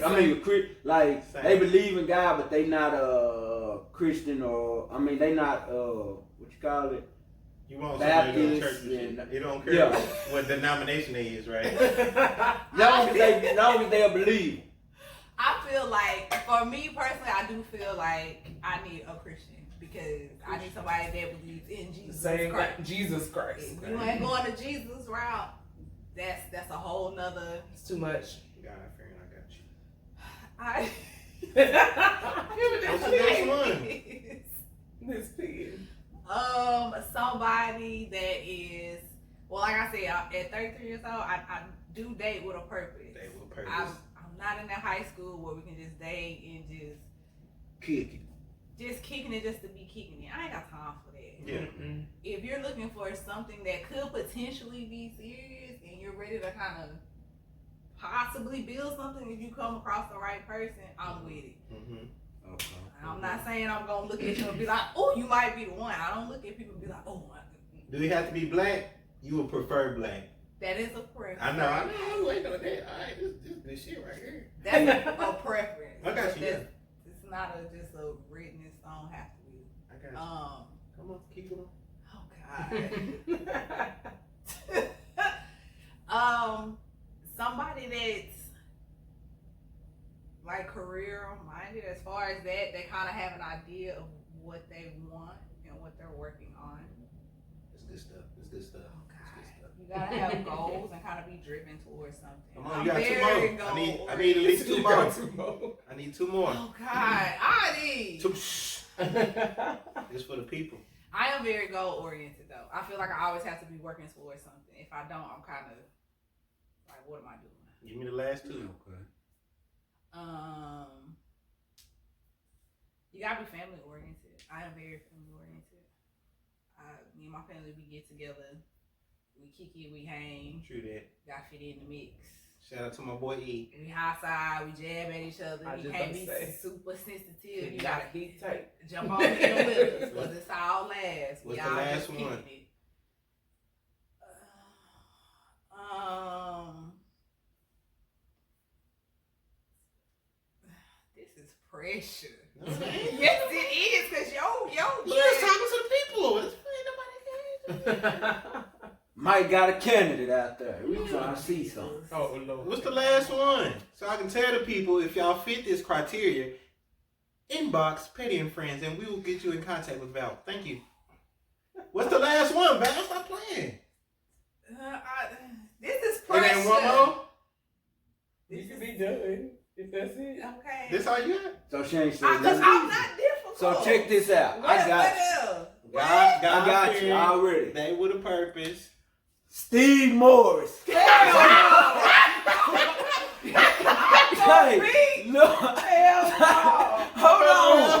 [SPEAKER 4] like
[SPEAKER 2] Same.
[SPEAKER 4] they believe in God, but they not Christian or they not what you call it.
[SPEAKER 2] You want somebody to go to
[SPEAKER 4] Baptist
[SPEAKER 2] church with you.
[SPEAKER 4] and-
[SPEAKER 2] You don't care
[SPEAKER 4] Yeah.
[SPEAKER 2] what denomination they is, right?
[SPEAKER 4] Long as they believe.
[SPEAKER 3] I feel like, for me personally, I do feel like I need a Christian because I need somebody that believes in Jesus
[SPEAKER 1] Saying
[SPEAKER 3] Christ.
[SPEAKER 1] Jesus Christ.
[SPEAKER 3] If you ain't going to Jesus route, that's a whole nother.
[SPEAKER 1] It's too much.
[SPEAKER 2] God, fearing,
[SPEAKER 3] I
[SPEAKER 2] What's the next one?
[SPEAKER 1] This pig.
[SPEAKER 3] Somebody that is, well, like I said, at 33 years old, I do date with a purpose.
[SPEAKER 2] I got you. They will purpose.
[SPEAKER 3] I'm not in that high school where we can just date and just
[SPEAKER 4] Kick it.
[SPEAKER 3] kicking it just to be kicking it. I ain't got time for that.
[SPEAKER 2] Yeah.
[SPEAKER 1] Mm-mm.
[SPEAKER 3] If you're looking for something that could potentially be serious and you're ready to kind of possibly build something, if you come across the right person, I'm with it.
[SPEAKER 2] Mm-hmm.
[SPEAKER 4] Okay.
[SPEAKER 3] I'm not saying I'm gonna look at you and be like, oh, you might be the one. I don't look at people and be like, oh,
[SPEAKER 2] Do he have to be black? You would prefer black.
[SPEAKER 3] that is a preference.
[SPEAKER 2] I know. I'm waiting on that. All right, this good shit right here.
[SPEAKER 3] That's a preference.
[SPEAKER 2] I got you, yeah.
[SPEAKER 3] It's not just a written in stone have to be.
[SPEAKER 2] I got you. Come on, keep going.
[SPEAKER 3] Oh God. Somebody that's like career minded as far as that, they kind of have an idea of what they want and what they're working on.
[SPEAKER 2] It's good stuff. It's good stuff.
[SPEAKER 3] Oh God.
[SPEAKER 2] It's good stuff.
[SPEAKER 3] You gotta have goals and kind of be driven towards something.
[SPEAKER 2] Come on, you got two more. I need at least two more. I need two more.
[SPEAKER 3] Oh God, I need.
[SPEAKER 2] Two. It's for the people.
[SPEAKER 3] I am very goal oriented though. I feel like I always have to be working towards something. If I don't, I'm kind of like, what am I doing?
[SPEAKER 2] Give me the last two.
[SPEAKER 4] Okay.
[SPEAKER 3] You gotta be family oriented. I am very family oriented. Me and my family, we get together, we kick it, we hang.
[SPEAKER 2] True that.
[SPEAKER 3] Got fit in the mix.
[SPEAKER 2] Shout out to my boy E.
[SPEAKER 3] We outside, we jab at each other.
[SPEAKER 1] I
[SPEAKER 3] We
[SPEAKER 1] just
[SPEAKER 3] can't
[SPEAKER 1] about
[SPEAKER 3] be
[SPEAKER 1] to say.
[SPEAKER 3] super sensitive.
[SPEAKER 1] You gotta be tight.
[SPEAKER 3] jump on in with us, because it's all last.
[SPEAKER 2] What's
[SPEAKER 3] We
[SPEAKER 2] the
[SPEAKER 3] all
[SPEAKER 2] last
[SPEAKER 3] just kicking
[SPEAKER 2] one?
[SPEAKER 3] it. This is pressure.
[SPEAKER 2] Okay.
[SPEAKER 3] Yes, it is, because yo,
[SPEAKER 2] You just talking to the people. Ain't nobody cares.
[SPEAKER 4] Mike got a candidate out there. We trying to see something.
[SPEAKER 1] Oh Lord.
[SPEAKER 2] What's the last one? So I can tell the people if y'all fit this criteria, inbox Petty and Friends and we will get you in contact with Val. Thank you. What's the last one, Val? Stop playing.
[SPEAKER 3] This is
[SPEAKER 2] It
[SPEAKER 3] pressure.
[SPEAKER 2] ain't one more?
[SPEAKER 1] You can be done if that's it.
[SPEAKER 3] Okay.
[SPEAKER 2] This all you got?
[SPEAKER 4] So she ain't
[SPEAKER 3] Because
[SPEAKER 4] saying
[SPEAKER 3] I'm not difficult.
[SPEAKER 4] So check this out.
[SPEAKER 3] What
[SPEAKER 4] I got
[SPEAKER 3] else?
[SPEAKER 2] God
[SPEAKER 4] I got you
[SPEAKER 2] fearing,
[SPEAKER 4] already.
[SPEAKER 2] They with a purpose.
[SPEAKER 4] Steve Morris. Hey, no.
[SPEAKER 1] Hell no.
[SPEAKER 4] Hold on.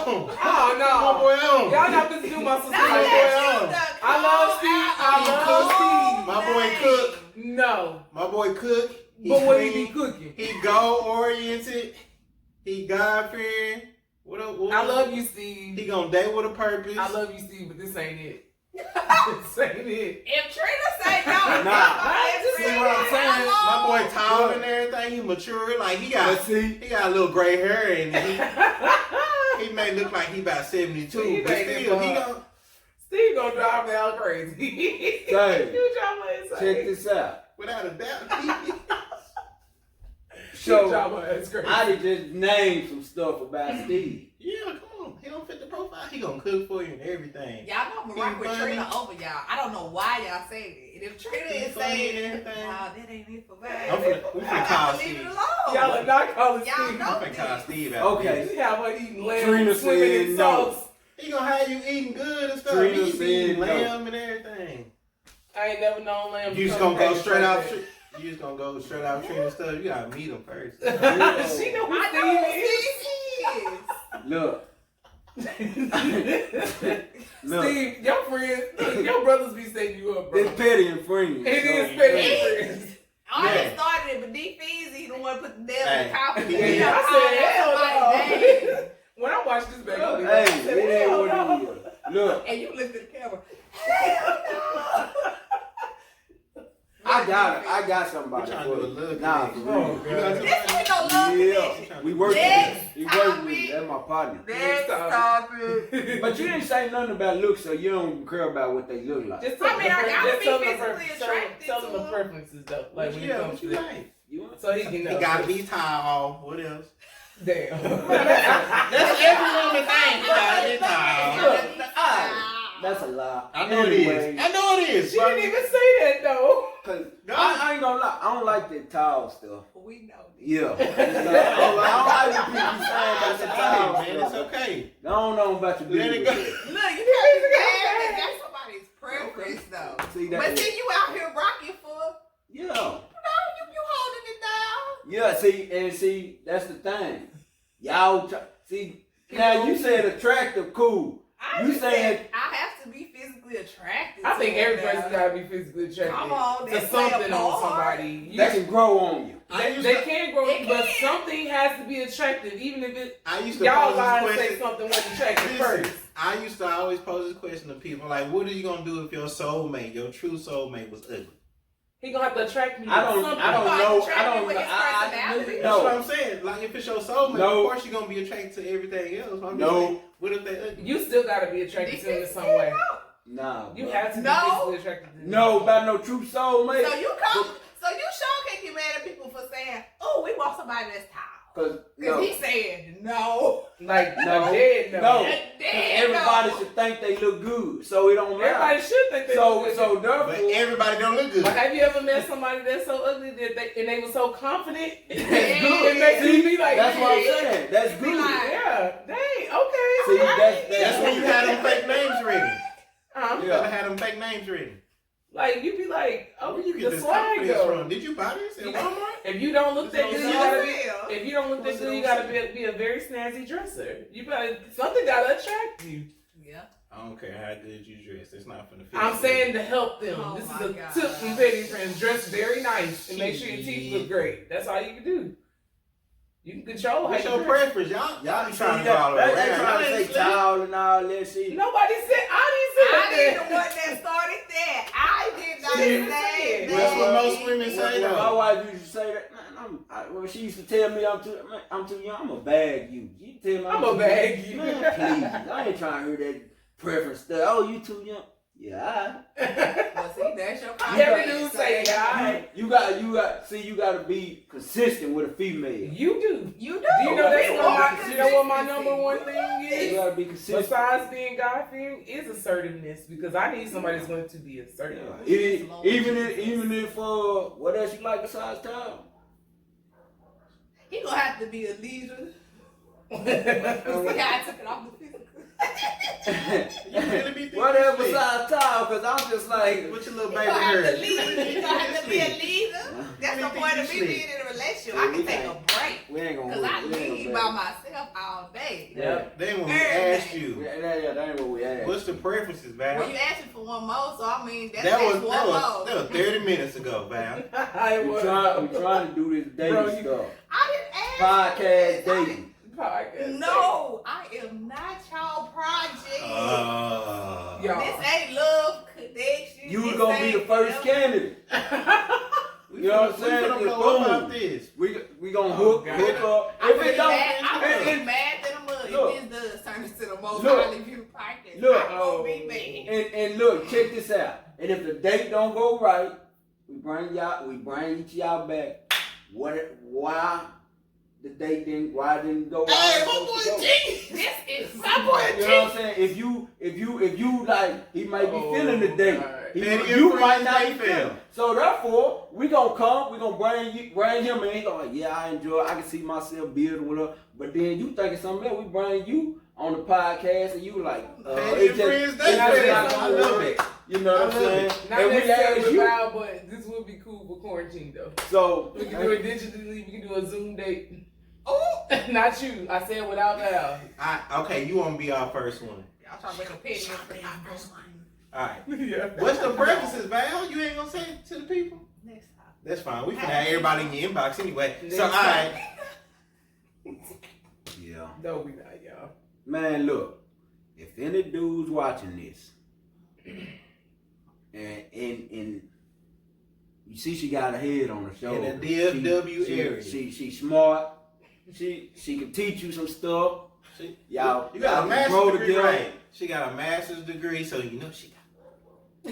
[SPEAKER 1] Oh
[SPEAKER 2] My
[SPEAKER 1] no.
[SPEAKER 2] boy on.
[SPEAKER 1] Y'all not supposed to do my sister.
[SPEAKER 3] Not
[SPEAKER 2] My
[SPEAKER 3] that
[SPEAKER 2] boy
[SPEAKER 3] you
[SPEAKER 2] on.
[SPEAKER 3] the
[SPEAKER 1] I love Steve. I love Steve.
[SPEAKER 2] My boy Cook.
[SPEAKER 1] No.
[SPEAKER 2] My boy Cook.
[SPEAKER 1] But what he be cooking?
[SPEAKER 2] He goal oriented. He God fearing. What
[SPEAKER 1] I love you, Steve.
[SPEAKER 2] He gonna date with a purpose.
[SPEAKER 1] I love you, Steve, but this ain't it. This ain't it.
[SPEAKER 3] If Trina say no,
[SPEAKER 4] Nah.
[SPEAKER 3] it's
[SPEAKER 4] See what I'm saying?
[SPEAKER 2] My boy tall and everything. He mature. Like he got a little gray hair and he may look like he about 72.
[SPEAKER 1] He
[SPEAKER 2] But
[SPEAKER 1] making
[SPEAKER 2] still, he
[SPEAKER 1] fun.
[SPEAKER 2] gonna.
[SPEAKER 1] Steve gonna drive me all crazy.
[SPEAKER 4] Say,
[SPEAKER 1] You drive my ass
[SPEAKER 4] check this out.
[SPEAKER 2] Without a doubt.
[SPEAKER 4] So
[SPEAKER 1] drive my ass crazy.
[SPEAKER 4] I did just name some stuff about Steve.
[SPEAKER 2] Yeah, come on. He don't fit the profile. He gonna cook for you and everything.
[SPEAKER 3] Y'all know I'm rock with
[SPEAKER 2] He
[SPEAKER 3] Trina
[SPEAKER 2] funny.
[SPEAKER 3] over y'all. I don't know why y'all say it. And if Trina is
[SPEAKER 2] funny
[SPEAKER 3] saying,
[SPEAKER 2] and everything.
[SPEAKER 3] nah, that ain't it for me.
[SPEAKER 2] We finna call
[SPEAKER 3] Leave it
[SPEAKER 2] Steve.
[SPEAKER 3] alone.
[SPEAKER 1] Y'all are not calling
[SPEAKER 3] Y'all
[SPEAKER 1] Steve.
[SPEAKER 3] know
[SPEAKER 2] We finna call Steve out.
[SPEAKER 4] Okay.
[SPEAKER 1] You have her eating lamb,
[SPEAKER 4] Trina
[SPEAKER 1] swimming
[SPEAKER 4] said
[SPEAKER 1] in
[SPEAKER 4] no.
[SPEAKER 1] sauce.
[SPEAKER 2] He gonna have you eating good and stuff.
[SPEAKER 4] Trina
[SPEAKER 2] He be
[SPEAKER 4] said
[SPEAKER 2] eating
[SPEAKER 4] no.
[SPEAKER 2] lamb and everything.
[SPEAKER 1] I ain't never known lamb.
[SPEAKER 2] You just
[SPEAKER 1] become
[SPEAKER 2] gonna go
[SPEAKER 1] crazy
[SPEAKER 2] straight
[SPEAKER 1] like
[SPEAKER 2] off.
[SPEAKER 1] that.
[SPEAKER 2] You just gonna go straight off Trina stuff. You gotta meet him first.
[SPEAKER 1] She know who
[SPEAKER 3] I know who
[SPEAKER 1] Steve is.
[SPEAKER 3] Steve is.
[SPEAKER 4] Look,
[SPEAKER 1] Steve, your friends, look, your brothers be setting you up, bro.
[SPEAKER 4] it's petty and friends.
[SPEAKER 1] It
[SPEAKER 4] so-
[SPEAKER 1] is petty friends.
[SPEAKER 3] I just started it, but D Feezy the one put the nail in
[SPEAKER 2] Hey.
[SPEAKER 3] the coffin.
[SPEAKER 2] Yeah,
[SPEAKER 3] You
[SPEAKER 1] I
[SPEAKER 3] know,
[SPEAKER 1] said,
[SPEAKER 3] that's
[SPEAKER 1] hell
[SPEAKER 3] somebody's
[SPEAKER 1] no.
[SPEAKER 3] name.
[SPEAKER 1] When I watched this back, I
[SPEAKER 4] Hey,
[SPEAKER 1] said,
[SPEAKER 4] it ain't
[SPEAKER 1] hell
[SPEAKER 4] what
[SPEAKER 1] no.
[SPEAKER 4] it is. Look,
[SPEAKER 3] And you looked at the camera. Hell no.
[SPEAKER 4] I got somebody
[SPEAKER 2] We trying
[SPEAKER 4] for
[SPEAKER 2] to do a
[SPEAKER 4] you.
[SPEAKER 2] little
[SPEAKER 4] Nah,
[SPEAKER 2] connection.
[SPEAKER 4] for real.
[SPEAKER 1] Oh,
[SPEAKER 2] You got
[SPEAKER 1] God.
[SPEAKER 3] This
[SPEAKER 2] somebody?
[SPEAKER 3] ain't no love
[SPEAKER 4] Yeah,
[SPEAKER 3] connection.
[SPEAKER 4] we work with
[SPEAKER 3] Next
[SPEAKER 4] you. We work with
[SPEAKER 3] topic.
[SPEAKER 4] you. That's my partner.
[SPEAKER 3] Next
[SPEAKER 1] topic.
[SPEAKER 3] topic.
[SPEAKER 4] But you didn't say nothing about looks, so you don't care about what they look like.
[SPEAKER 1] Just
[SPEAKER 3] I mean, I gotta
[SPEAKER 1] just
[SPEAKER 3] be
[SPEAKER 1] tell them
[SPEAKER 3] physically attracted
[SPEAKER 1] tell
[SPEAKER 3] to
[SPEAKER 1] them the
[SPEAKER 3] him.
[SPEAKER 1] preferences, though. Like, when it
[SPEAKER 2] Yeah,
[SPEAKER 1] comes
[SPEAKER 2] what
[SPEAKER 1] to
[SPEAKER 2] you
[SPEAKER 1] that.
[SPEAKER 2] like?
[SPEAKER 4] You want?
[SPEAKER 1] So he can know.
[SPEAKER 2] He gotta be tall. What else?
[SPEAKER 1] Damn.
[SPEAKER 2] That's every woman thing. He gotta be tall.
[SPEAKER 4] That's a lie.
[SPEAKER 2] I know it is. I know it is.
[SPEAKER 1] She didn't even say that, though.
[SPEAKER 4] Cause I ain't gonna lie. I don't like that tall stuff.
[SPEAKER 3] We know.
[SPEAKER 4] Yeah. I don't like when people be saying about
[SPEAKER 2] That's
[SPEAKER 4] the
[SPEAKER 2] okay,
[SPEAKER 4] tall
[SPEAKER 2] man. It's
[SPEAKER 4] stuff.
[SPEAKER 2] okay.
[SPEAKER 4] I don't know about your
[SPEAKER 2] Let it
[SPEAKER 4] business.
[SPEAKER 2] go.
[SPEAKER 3] Look, you can't be mad that that's somebody's preference, though.
[SPEAKER 4] See that?
[SPEAKER 3] But see, you out here rocking for,
[SPEAKER 4] Yeah.
[SPEAKER 3] you holding it down.
[SPEAKER 4] Yeah. See, that's the thing. Y'all see. Now you said attractive, cool.
[SPEAKER 3] I
[SPEAKER 4] You
[SPEAKER 3] just
[SPEAKER 4] saying-
[SPEAKER 3] said I have to be physically attracted.
[SPEAKER 1] I think
[SPEAKER 3] to
[SPEAKER 1] every
[SPEAKER 3] him
[SPEAKER 1] person
[SPEAKER 3] now.
[SPEAKER 1] gotta be physically attracted
[SPEAKER 3] Come on,
[SPEAKER 1] to
[SPEAKER 3] they
[SPEAKER 1] something
[SPEAKER 3] play a
[SPEAKER 1] on
[SPEAKER 3] part.
[SPEAKER 1] somebody.
[SPEAKER 4] That can grow on you.
[SPEAKER 1] They can grow,
[SPEAKER 3] It
[SPEAKER 1] but
[SPEAKER 3] can.
[SPEAKER 1] something has to be attractive, even if it.
[SPEAKER 2] I used to
[SPEAKER 1] Y'all
[SPEAKER 2] pose
[SPEAKER 1] lie
[SPEAKER 2] this
[SPEAKER 1] and say
[SPEAKER 2] question.
[SPEAKER 1] something wasn't attractive
[SPEAKER 2] Listen,
[SPEAKER 1] first.
[SPEAKER 2] I used to always pose this question to people like, what are you gonna do if your soulmate, your true soulmate, was ugly?
[SPEAKER 1] He gonna have to attract me.
[SPEAKER 4] I don't
[SPEAKER 1] Something.
[SPEAKER 4] know.
[SPEAKER 3] personality.
[SPEAKER 2] That's what I'm saying. Like if it's your soulmate,
[SPEAKER 4] No.
[SPEAKER 2] of course you're gonna be attracted to everything else. I'm just
[SPEAKER 4] No.
[SPEAKER 2] saying, what if they ugly?
[SPEAKER 1] You still gotta be attracted to him in some way.
[SPEAKER 4] Nah.
[SPEAKER 1] You
[SPEAKER 4] bro.
[SPEAKER 1] have to be
[SPEAKER 3] No.
[SPEAKER 1] physically attracted to him.
[SPEAKER 4] No, about no true soulmate.
[SPEAKER 3] So you sure can't get mad at people for saying, "Oh, we want somebody that's tall."
[SPEAKER 4] Cause
[SPEAKER 3] Because he said no.
[SPEAKER 1] Like,
[SPEAKER 4] No.
[SPEAKER 1] dead no.
[SPEAKER 4] No.
[SPEAKER 3] Damn,
[SPEAKER 4] Everybody
[SPEAKER 3] no.
[SPEAKER 4] should think they look good, so it don't matter.
[SPEAKER 1] Everybody should think they
[SPEAKER 4] So
[SPEAKER 1] look good.
[SPEAKER 2] But
[SPEAKER 4] therefore,
[SPEAKER 2] everybody don't look good.
[SPEAKER 1] But have you ever met somebody that's so ugly that they were so confident?
[SPEAKER 4] that's
[SPEAKER 3] Yeah.
[SPEAKER 4] good.
[SPEAKER 1] It makes you be like,
[SPEAKER 4] That's what I'm
[SPEAKER 1] yeah.
[SPEAKER 4] saying. That's
[SPEAKER 3] You be
[SPEAKER 4] good.
[SPEAKER 3] like-
[SPEAKER 1] Yeah, dang, okay.
[SPEAKER 4] See,
[SPEAKER 1] alright.
[SPEAKER 2] That's when you had them fake names ready.
[SPEAKER 1] Uh-huh.
[SPEAKER 2] You gotta have them fake names ready.
[SPEAKER 1] Like, you be like, oh,
[SPEAKER 2] Where you
[SPEAKER 1] the
[SPEAKER 2] get this
[SPEAKER 1] swag
[SPEAKER 2] confidence
[SPEAKER 1] go.
[SPEAKER 2] from? Did you buy this at Walmart?
[SPEAKER 1] If you don't look that
[SPEAKER 2] It's
[SPEAKER 1] good,
[SPEAKER 2] on
[SPEAKER 1] you
[SPEAKER 2] sale.
[SPEAKER 1] gotta be. If you don't look that good, you gotta be a very snazzy dresser. You gotta something gotta attract you.
[SPEAKER 3] Yeah.
[SPEAKER 2] I don't care how good you dress. It's not for the fit.
[SPEAKER 1] I'm saying to help them.
[SPEAKER 3] Oh
[SPEAKER 1] This is
[SPEAKER 3] my
[SPEAKER 1] a
[SPEAKER 3] God.
[SPEAKER 1] tip from Petty Friends. Dress very nice and make sure your teeth look great. That's all you can do. You can control
[SPEAKER 2] What's
[SPEAKER 1] how
[SPEAKER 2] your
[SPEAKER 1] you dress.
[SPEAKER 2] preference? Y'all be
[SPEAKER 4] See,
[SPEAKER 2] trying to go all the way
[SPEAKER 4] they
[SPEAKER 2] around.
[SPEAKER 4] trying to
[SPEAKER 2] Y'all
[SPEAKER 4] say
[SPEAKER 2] ain't slick.
[SPEAKER 4] tall and all that shit.
[SPEAKER 1] Nobody said I
[SPEAKER 3] I
[SPEAKER 1] didn't
[SPEAKER 3] ain't
[SPEAKER 1] say
[SPEAKER 3] the
[SPEAKER 1] that.
[SPEAKER 3] one that started that. I did not
[SPEAKER 1] She didn't say
[SPEAKER 3] say
[SPEAKER 1] it.
[SPEAKER 3] that.
[SPEAKER 2] That's what most women say
[SPEAKER 4] When my
[SPEAKER 2] though.
[SPEAKER 4] wife used to say that, man, when she used to tell me I'm too young, I'm a bag you. You tell me
[SPEAKER 1] I'm
[SPEAKER 4] too
[SPEAKER 1] a bag
[SPEAKER 4] young.
[SPEAKER 1] you.
[SPEAKER 4] Man, please, I ain't trying to hear that preference stuff. Oh, you too young. Yeah,
[SPEAKER 3] Well, see, that's your
[SPEAKER 1] Every dude say, yeah,
[SPEAKER 4] you gotta be consistent with a female.
[SPEAKER 1] you do.
[SPEAKER 3] You do.
[SPEAKER 1] Do you know that's
[SPEAKER 3] We
[SPEAKER 1] what
[SPEAKER 3] want
[SPEAKER 1] my
[SPEAKER 3] consistency.
[SPEAKER 1] number one thing
[SPEAKER 4] You
[SPEAKER 1] is?
[SPEAKER 4] gotta be consistent.
[SPEAKER 1] Besides being God fearing, is assertiveness because I need somebody that's going to be assertive.
[SPEAKER 4] Even if what else you like besides tall?
[SPEAKER 3] He gonna have to be a leader. See how I took it off the physical.
[SPEAKER 2] You really be thinking
[SPEAKER 4] Whatever
[SPEAKER 2] slick.
[SPEAKER 4] besides tall, cause I'm just like,
[SPEAKER 2] What your little
[SPEAKER 3] He
[SPEAKER 2] baby
[SPEAKER 3] gonna have to
[SPEAKER 2] heard?
[SPEAKER 3] lead. He gonna have to be a leader. That's
[SPEAKER 2] You
[SPEAKER 3] the
[SPEAKER 2] think
[SPEAKER 3] point
[SPEAKER 2] you
[SPEAKER 3] of me
[SPEAKER 2] slick?
[SPEAKER 3] being in a relationship.
[SPEAKER 4] Yeah,
[SPEAKER 3] I
[SPEAKER 4] we
[SPEAKER 3] can take
[SPEAKER 4] can't.
[SPEAKER 3] a break
[SPEAKER 4] we ain't gonna.
[SPEAKER 3] because I
[SPEAKER 4] we ain't
[SPEAKER 3] lead
[SPEAKER 4] gonna
[SPEAKER 3] by myself all day.
[SPEAKER 4] Yeah.
[SPEAKER 2] Then when we
[SPEAKER 3] Everything.
[SPEAKER 2] asked you,
[SPEAKER 4] That ain't what we asked.
[SPEAKER 2] what's the preferences, Val?
[SPEAKER 3] Well, you asked me for one more, so I mean that's
[SPEAKER 2] That was
[SPEAKER 3] one more.
[SPEAKER 2] 30 minutes ago, Val.
[SPEAKER 1] I
[SPEAKER 4] We
[SPEAKER 1] was.
[SPEAKER 4] trying to do this dating
[SPEAKER 1] Bro, you-
[SPEAKER 4] stuff.
[SPEAKER 3] I didn't ask.
[SPEAKER 4] Podcast
[SPEAKER 3] you this.
[SPEAKER 4] dating.
[SPEAKER 1] Podcast.
[SPEAKER 3] No, I am not y'all project.
[SPEAKER 1] Y'all.
[SPEAKER 3] This ain't love connection.
[SPEAKER 4] You
[SPEAKER 3] This
[SPEAKER 4] gonna be the
[SPEAKER 3] ain't
[SPEAKER 4] first
[SPEAKER 3] love.
[SPEAKER 4] candidate.
[SPEAKER 2] We
[SPEAKER 4] You know what I'm
[SPEAKER 2] finna- we
[SPEAKER 4] saying?
[SPEAKER 2] finna
[SPEAKER 4] It's
[SPEAKER 2] blow up
[SPEAKER 4] boom.
[SPEAKER 2] about this.
[SPEAKER 4] We gonna
[SPEAKER 1] Oh,
[SPEAKER 4] hook
[SPEAKER 1] God.
[SPEAKER 4] up.
[SPEAKER 3] I'm
[SPEAKER 4] If
[SPEAKER 3] gonna
[SPEAKER 4] it
[SPEAKER 3] be
[SPEAKER 4] don't,
[SPEAKER 3] mad. I'm gonna be
[SPEAKER 4] and,
[SPEAKER 3] mad that I'm
[SPEAKER 4] Look.
[SPEAKER 3] if this does turn into the most
[SPEAKER 4] Look.
[SPEAKER 3] highly viewed podcast.
[SPEAKER 4] Look.
[SPEAKER 3] I'm gonna be mad.
[SPEAKER 4] and look, check this out. And if the date don't go right, we bring each y'all back. Why the date didn't, why it didn't go?
[SPEAKER 5] Hey, my boy G.
[SPEAKER 3] This is
[SPEAKER 5] My boy
[SPEAKER 4] You know what I'm saying? If you like, he might be feeling the date. You might not be feeling. So therefore, we gonna come. We gonna bring him, and he gonna like, yeah, I enjoy. I can see myself building with her. But then you thinking something else. We bring you on the podcast, and you like,
[SPEAKER 2] I love it.
[SPEAKER 4] You know what I'm saying?
[SPEAKER 1] Not
[SPEAKER 4] And we
[SPEAKER 1] necessarily
[SPEAKER 4] ask you.
[SPEAKER 1] loud, but this would be cool for quarantine though.
[SPEAKER 4] So
[SPEAKER 1] We can do it digitally. We can do a Zoom date.
[SPEAKER 5] Oh,
[SPEAKER 1] Not you. I said without loud.
[SPEAKER 2] Okay, you want to be our first one.
[SPEAKER 3] y'all trying to make a petty friend.
[SPEAKER 2] All right.
[SPEAKER 1] Yeah.
[SPEAKER 2] What's the preferences, Val? You ain't gonna say it to the people?
[SPEAKER 3] Next time.
[SPEAKER 2] That's fine. We can have everybody in your inbox anyway. So,
[SPEAKER 1] Next
[SPEAKER 2] all right.
[SPEAKER 4] yeah,
[SPEAKER 1] No, we not, y'all.
[SPEAKER 4] man, look. If any dudes watching this, and you see, she got a head on her shoulder.
[SPEAKER 2] In the DFW area.
[SPEAKER 4] She smart. She can teach you some stuff. Y'all,
[SPEAKER 2] You got a
[SPEAKER 4] y'all can grow
[SPEAKER 2] master's degree,
[SPEAKER 4] together.
[SPEAKER 2] right? She got a master's degree, so you know she got.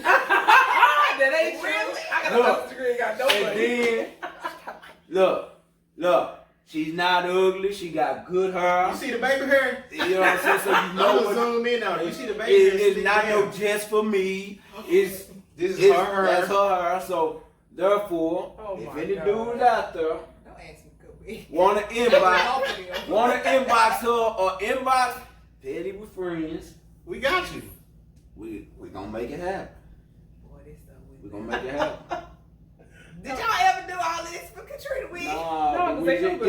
[SPEAKER 1] That ain't true. I got a
[SPEAKER 4] Look.
[SPEAKER 1] master's degree. Ain't got no
[SPEAKER 4] And
[SPEAKER 1] money.
[SPEAKER 4] then, look, she's not ugly. She got good hair.
[SPEAKER 2] You see the baby hair?
[SPEAKER 4] You know what I'm saying? So you
[SPEAKER 2] I'm
[SPEAKER 4] know
[SPEAKER 2] gonna
[SPEAKER 4] what.
[SPEAKER 2] zoom in on it. You see the baby hair?
[SPEAKER 4] It's not no just for me. It's
[SPEAKER 2] This is
[SPEAKER 4] it's
[SPEAKER 2] her hair.
[SPEAKER 4] that's her hair. So therefore,
[SPEAKER 1] Oh
[SPEAKER 4] if
[SPEAKER 1] my
[SPEAKER 4] any
[SPEAKER 1] God.
[SPEAKER 4] dudes out there
[SPEAKER 3] Don't ask me good be.
[SPEAKER 4] wanna inbox her or inbox Petty with Friends,
[SPEAKER 2] We got you.
[SPEAKER 4] we gonna make it happen.
[SPEAKER 3] Boy, this stuff
[SPEAKER 4] We gonna make it happen.
[SPEAKER 3] Did y'all ever do all this for Katrina Wig?
[SPEAKER 4] Nah,
[SPEAKER 1] No,
[SPEAKER 4] but we
[SPEAKER 1] they
[SPEAKER 4] just,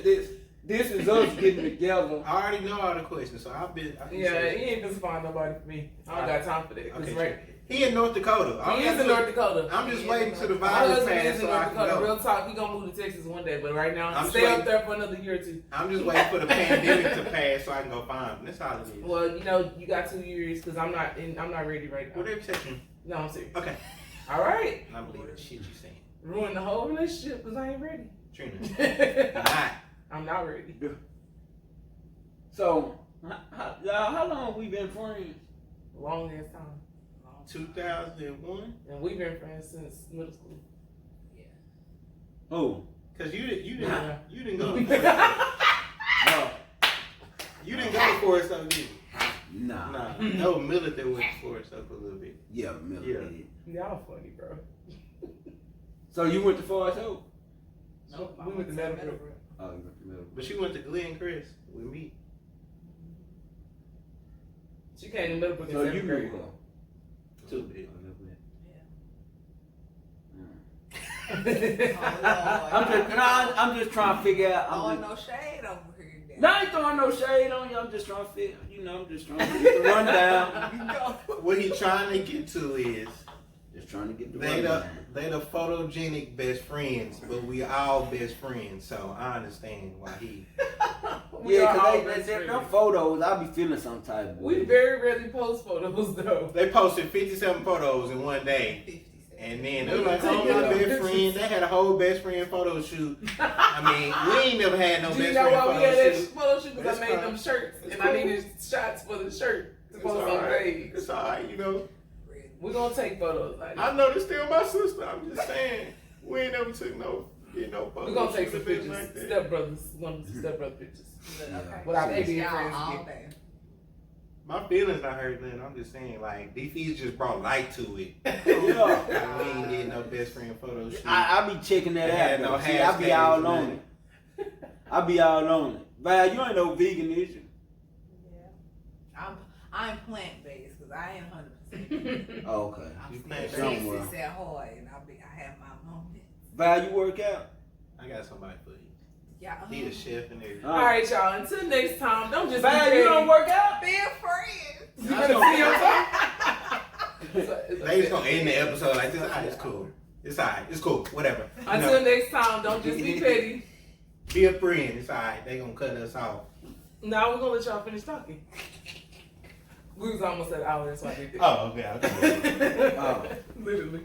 [SPEAKER 1] do
[SPEAKER 4] this is us getting together.
[SPEAKER 2] I already know all the questions, so I can
[SPEAKER 1] Yeah,
[SPEAKER 2] say
[SPEAKER 1] he ain't just find nobody for me. I don't got time for that. 'Cause
[SPEAKER 2] Okay,
[SPEAKER 1] right,
[SPEAKER 2] he in North Dakota.
[SPEAKER 1] he is in North Dakota.
[SPEAKER 2] I'm just waiting till the
[SPEAKER 1] My
[SPEAKER 2] virus
[SPEAKER 1] husband
[SPEAKER 2] pass
[SPEAKER 1] is in
[SPEAKER 2] so I
[SPEAKER 1] North
[SPEAKER 2] can
[SPEAKER 1] Dakota.
[SPEAKER 2] go.
[SPEAKER 1] Real talk, he gonna move to Texas one day, but right now,
[SPEAKER 2] I'm
[SPEAKER 1] stay
[SPEAKER 2] just
[SPEAKER 1] up there for another year or two.
[SPEAKER 2] I'm just waiting for the pandemic to pass so I can go find him. That's all it is.
[SPEAKER 1] Well, you know, you got 2 years because I'm not ready right now.
[SPEAKER 2] Whatever section.
[SPEAKER 1] No, I'm serious.
[SPEAKER 2] Okay.
[SPEAKER 1] All right,
[SPEAKER 2] I believe the shit you saying.
[SPEAKER 1] ruin the whole relationship because I ain't ready.
[SPEAKER 2] Trina. You're not.
[SPEAKER 1] I'm not ready.
[SPEAKER 4] So, y'all, how long we been friends?
[SPEAKER 1] Long ass time,
[SPEAKER 2] 2001?
[SPEAKER 1] and we've been friends since middle school.
[SPEAKER 4] Oh,
[SPEAKER 2] Cause you didn't
[SPEAKER 1] Yeah.
[SPEAKER 2] you didn't go to
[SPEAKER 4] no,
[SPEAKER 2] you didn't go to Forest Oak, did you?
[SPEAKER 4] nah.
[SPEAKER 2] Nah. No, military went to Forest Oak a little bit.
[SPEAKER 4] Yeah, Miller.
[SPEAKER 2] Yeah.
[SPEAKER 1] Y'all funny, bro.
[SPEAKER 4] So you went to Forest Oak?
[SPEAKER 3] Nope, I
[SPEAKER 1] We went to Meadowbrook.
[SPEAKER 4] Oh, you went to Miller.
[SPEAKER 2] But she went to Glencrest with me.
[SPEAKER 1] She came to Meadowbrook in
[SPEAKER 4] So you
[SPEAKER 1] 7th
[SPEAKER 4] knew
[SPEAKER 1] grade.
[SPEAKER 4] her?
[SPEAKER 2] Too big.
[SPEAKER 4] I'm just trying to figure out.
[SPEAKER 3] Oh, no shade over here.
[SPEAKER 4] No, I ain't throwing no shade on you. I'm just trying to figure. I'm just trying to get the rundown.
[SPEAKER 2] What he trying to get to is
[SPEAKER 4] Just trying to get the
[SPEAKER 2] they
[SPEAKER 4] rundown.
[SPEAKER 2] the photogenic best friends, but we all best friends. So I understand why he.
[SPEAKER 1] We
[SPEAKER 4] Yeah,
[SPEAKER 1] are all
[SPEAKER 4] because
[SPEAKER 1] best
[SPEAKER 4] them
[SPEAKER 1] friends.
[SPEAKER 4] photos, I be feeling some type of
[SPEAKER 1] We
[SPEAKER 4] way.
[SPEAKER 1] very rarely post photos though.
[SPEAKER 2] They posted 57 photos in one day.
[SPEAKER 3] 57.
[SPEAKER 2] And then they were like, oh, my best friend. They had a whole best friend photo shoot. I mean, we ain't never had no
[SPEAKER 1] Do
[SPEAKER 2] best
[SPEAKER 1] you know
[SPEAKER 2] friend
[SPEAKER 1] why we had
[SPEAKER 2] photo
[SPEAKER 1] that
[SPEAKER 2] shoot.
[SPEAKER 1] photo shoot? Because
[SPEAKER 2] That's
[SPEAKER 1] I made
[SPEAKER 2] fine.
[SPEAKER 1] them shirts
[SPEAKER 2] It's
[SPEAKER 1] and I
[SPEAKER 2] cool.
[SPEAKER 1] needed shots for the shirt to
[SPEAKER 2] It's
[SPEAKER 1] post on
[SPEAKER 2] alright.
[SPEAKER 1] page.
[SPEAKER 2] It's alright, you know.
[SPEAKER 1] We're gonna take photos like
[SPEAKER 2] I
[SPEAKER 1] that.
[SPEAKER 2] know they're still my sister. I'm just saying. We ain't never took no photos.
[SPEAKER 1] We're gonna take some
[SPEAKER 2] with a bitch
[SPEAKER 1] pictures.
[SPEAKER 2] like that.
[SPEAKER 1] Stepbrothers. One of the stepbrother pictures.
[SPEAKER 3] Okay.
[SPEAKER 1] Without
[SPEAKER 3] Yes,
[SPEAKER 1] being
[SPEAKER 3] y'all
[SPEAKER 1] friends
[SPEAKER 3] all
[SPEAKER 1] again.
[SPEAKER 3] day.
[SPEAKER 2] My feelings not hurt nothing. I'm just saying, like, these fees just brought light to it.
[SPEAKER 4] Yeah.
[SPEAKER 2] Like, we ain't getting no best friend photo shoot.
[SPEAKER 4] I be checking that
[SPEAKER 2] They
[SPEAKER 4] out.
[SPEAKER 2] had no
[SPEAKER 4] though. See, I be all
[SPEAKER 2] hashtags,
[SPEAKER 4] on
[SPEAKER 2] nothing.
[SPEAKER 4] it. I be all on it. Val, you ain't no vegan, is you?
[SPEAKER 3] Yeah. I'm plant based because I ain't 100%.
[SPEAKER 4] Oh, okay.
[SPEAKER 3] I'm
[SPEAKER 2] You
[SPEAKER 3] still
[SPEAKER 2] plant
[SPEAKER 4] somewhere.
[SPEAKER 3] racist at heart, and I have my moments.
[SPEAKER 4] Val, you work out?
[SPEAKER 2] I got somebody for you.
[SPEAKER 3] Yeah.
[SPEAKER 2] He a chef and everything.
[SPEAKER 1] All right, y'all. Until next time, don't just
[SPEAKER 4] Val,
[SPEAKER 1] be
[SPEAKER 4] you
[SPEAKER 1] petty.
[SPEAKER 4] don't work out?
[SPEAKER 3] Being friends.
[SPEAKER 1] You gonna see your
[SPEAKER 2] They just gonna end the episode like this. Alright, it's cool. It's alright. It's cool. Whatever. You
[SPEAKER 1] Until
[SPEAKER 2] know,
[SPEAKER 1] next time, don't just be petty.
[SPEAKER 2] be a friend. It's alright. They gonna cut us off.
[SPEAKER 1] Now we're gonna let y'all finish talking. We was almost at an hour, that's why I did that.
[SPEAKER 2] Oh, okay.
[SPEAKER 4] Oh.
[SPEAKER 1] Literally.